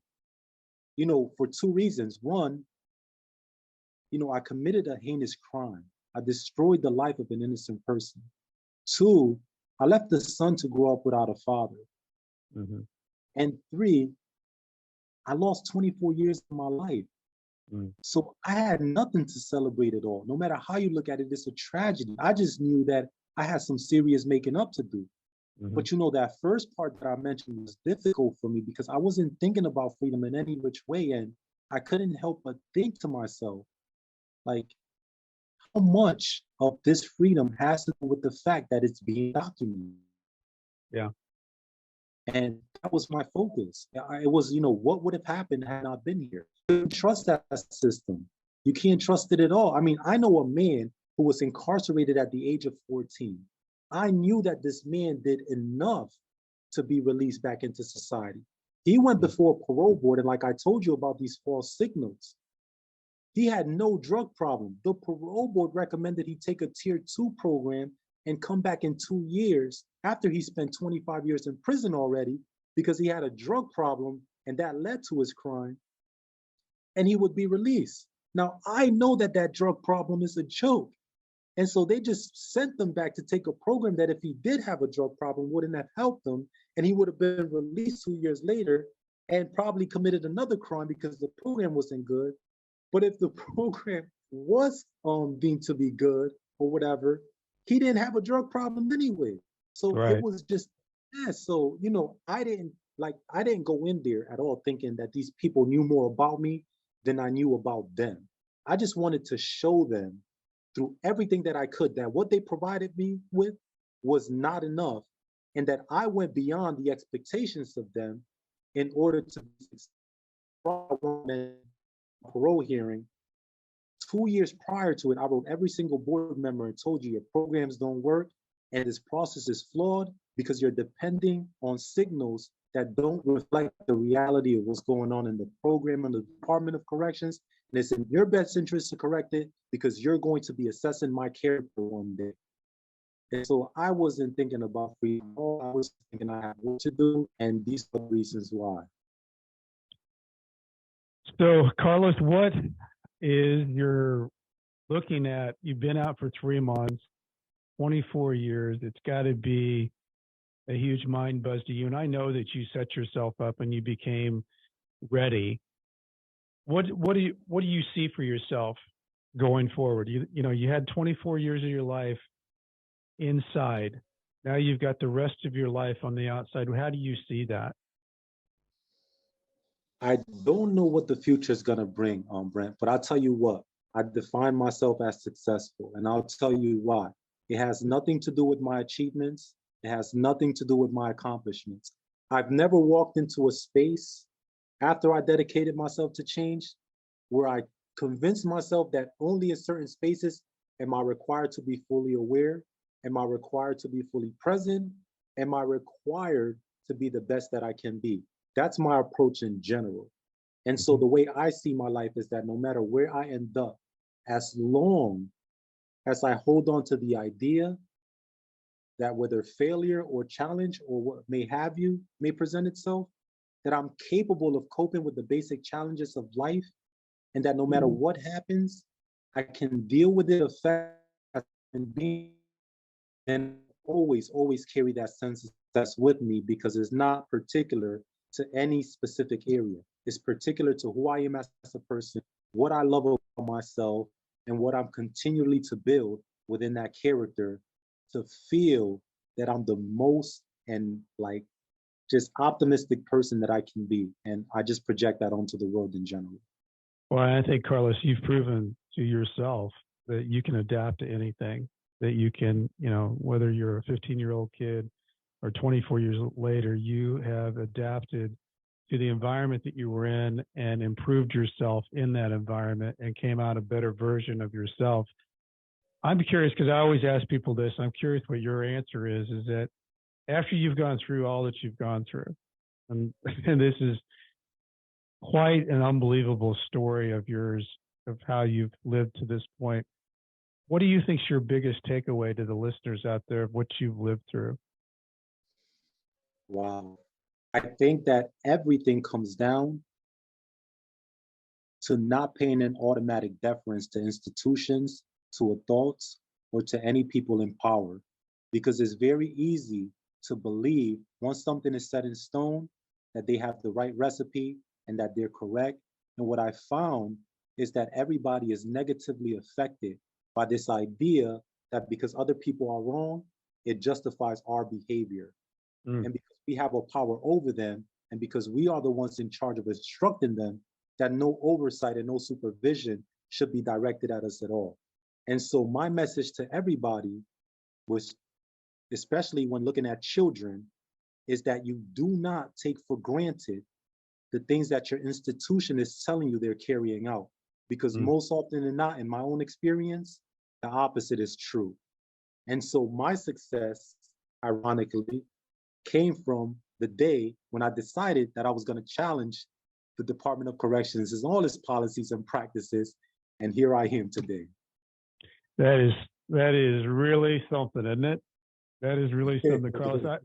you know, for two reasons. One, you know, I committed a heinous crime. I destroyed the life of an innocent person. Two, I left the son to grow up without a father.
mhm,
And three, I lost 24 years of my life.
mm,
So I had nothing to celebrate at all. No matter how you look at it, it's a tragedy. I just knew that I had some serious making up to do.
mhm.
But you know, that first part that I mentioned was difficult for me because I wasn't thinking about freedom in any which way. And I couldn't help but think to myself, like, how much of this freedom has to do with the fact that it's being documented?
Yeah,
And that was my focus. It was, you know, what would have happened had I not been here? You can't trust that system. You can't trust it at all. I mean, I know a man who was incarcerated at the age of 14. I knew that this man did enough to be released back into society. He went
mm,
before a parole board, and like I told you about these false signals, he had no drug problem. The parole board recommended he take a tier 2 program and come back in 2 years after he spent 25 years in prison already because he had a drug problem and that led to his crime, and he would be released. Now, I know that that drug problem is a joke. And so they just sent them back to take a program that if he did have a drug problem wouldn't have helped him, and he would have been released 2 years later and probably committed another crime because the program wasn't good. But if the program was deemed to be good or whatever, he didn't have a drug problem anyway. So it
right.
was just, yeah. So, you know, I didn't go in there at all thinking that these people knew more about me than I knew about them. I just wanted to show them through everything that I could that what they provided me with was not enough, and that I went beyond the expectations of them in order to be successful parole hearing. 2 years prior to it, I wrote every single board member and told you your programs don't work and this process is flawed because you're depending on signals that don't reflect the reality of what's going on in the program and the Department of Corrections. And it's in your best interest to correct it because you're going to be assessing my character one day. And so I wasn't thinking about freedom. I was thinking I have work to do, and these are the reasons why.
So, Carlos, what is you're looking at? You've been out for 3 months, 24 years. It's got to be a huge mind buzz to you. And I know that you set yourself up and you became ready. What do you see for yourself going forward? You know you had 24 years of your life inside. Now you've got the rest of your life on the outside. How do you see that?
I don't know what the future is going to bring, Brent, but I'll tell you what, I define myself as successful, and I'll tell you why. It has nothing to do with my achievements. It has nothing to do with my accomplishments. I've never walked into a space after I dedicated myself to change where I convinced myself that only in certain spaces am I required to be fully aware, am I required to be fully present, am I required to be the best that I can be. That's my approach in general. And so the way I see my life is that no matter where I end up, as long as I hold on to the idea that whether failure or challenge or what may have you may present itself, that I'm capable of coping with the basic challenges of life, and that no matter what happens, I can deal with it effectively and be, and always carry that sense of success with me, because it's not particular to any specific area. It's particular to who I am as a person, what I love about myself, and what I'm continually to build within that character to feel that I'm the most and like just optimistic person that I can be. And I just project that onto the world in general.
Well, I think, Carlos, you've proven to yourself that you can adapt to anything, that you can, whether you're a 15-year-old kid or 24 years later, you have adapted to the environment that you were in and improved yourself in that environment and came out a better version of yourself. I'm curious, because I always ask people this. I'm curious what your answer is that after you've gone through all that you've gone through, and this is quite an unbelievable story of yours, of how you've lived to this point. What do you think is your biggest takeaway to the listeners out there of what you've lived through?
Wow. I think that everything comes down to not paying an automatic deference to institutions, to adults, or to any people in power. Because it's very easy to believe once something is set in stone that they have the right recipe and that they're correct. And what I found is that everybody is negatively affected by this idea that because other people are wrong, it justifies our behavior. And because we have a power over them, and because we are the ones in charge of instructing them, that no oversight and no supervision should be directed at us at all. And so my message to everybody was, especially when looking at children, is that you do not take for granted the things that your institution is telling you they're carrying out. Because most often than not, in my own experience, the opposite is true. And so my success, ironically, came from the day when I decided that I was going to challenge the Department of Corrections and all its policies and practices. And here I am today.
That is really something, isn't it? That is really something, Carlos.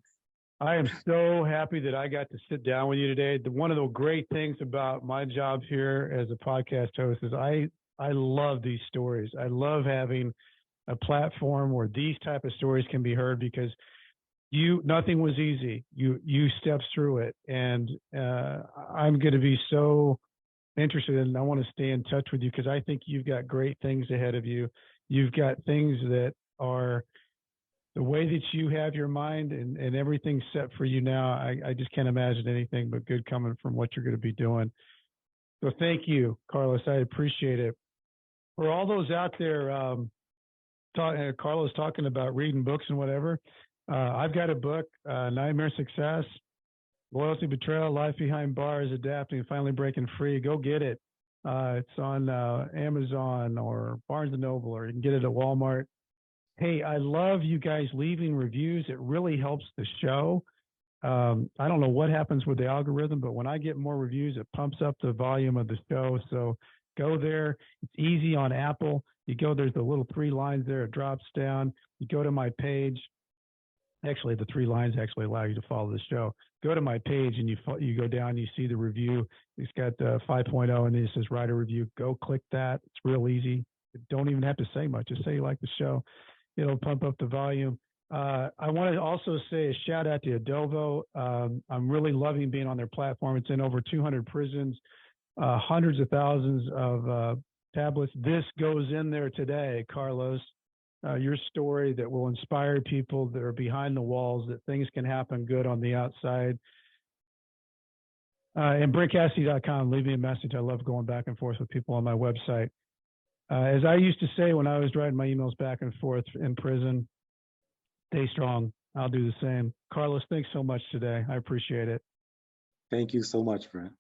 I am so happy that I got to sit down with you today. One of the great things about my job here as a podcast host is I love these stories. I love having a platform where these type of stories can be heard, because nothing was easy. You stepped through it, and I'm going to be so interested, and I want to stay in touch with you, because I think you've got great things ahead of you. You've got things that are the way that you have your mind and everything's set for you now. I just can't imagine anything but good coming from what you're going to be doing. So thank you, Carlos. I appreciate it. For all those out there, Carlos talking about reading books and whatever, I've got a book, Nightmare Success, Loyalty, Betrayal, Life Behind Bars, Adapting, and Finally Breaking Free. Go get it. It's on Amazon or Barnes & Noble, or you can get it at Walmart. Hey, I love you guys leaving reviews. It really helps the show. I don't know what happens with the algorithm, but when I get more reviews, it pumps up the volume of the show. So go there. It's easy on Apple. You go, there's the little 3 lines there. It drops down. You go to my page. Actually, the 3 lines actually allow you to follow the show. Go to my page and you go down, you see the review. It's got 5.0 and it says write a review. Go click that. It's real easy. Don't even have to say much. Just say you like the show. It'll pump up the volume. I want to also say a shout out to Adovo. I'm really loving being on their platform. It's in over 200 prisons, hundreds of thousands of tablets. This goes in there today, Carlos. Your story that will inspire people that are behind the walls, that things can happen good on the outside. And brickcassidy.com, leave me a message. I love going back and forth with people on my website. As I used to say when I was writing my emails back and forth in prison, stay strong. I'll do the same. Carlos, thanks so much today. I appreciate it.
Thank you so much, friend.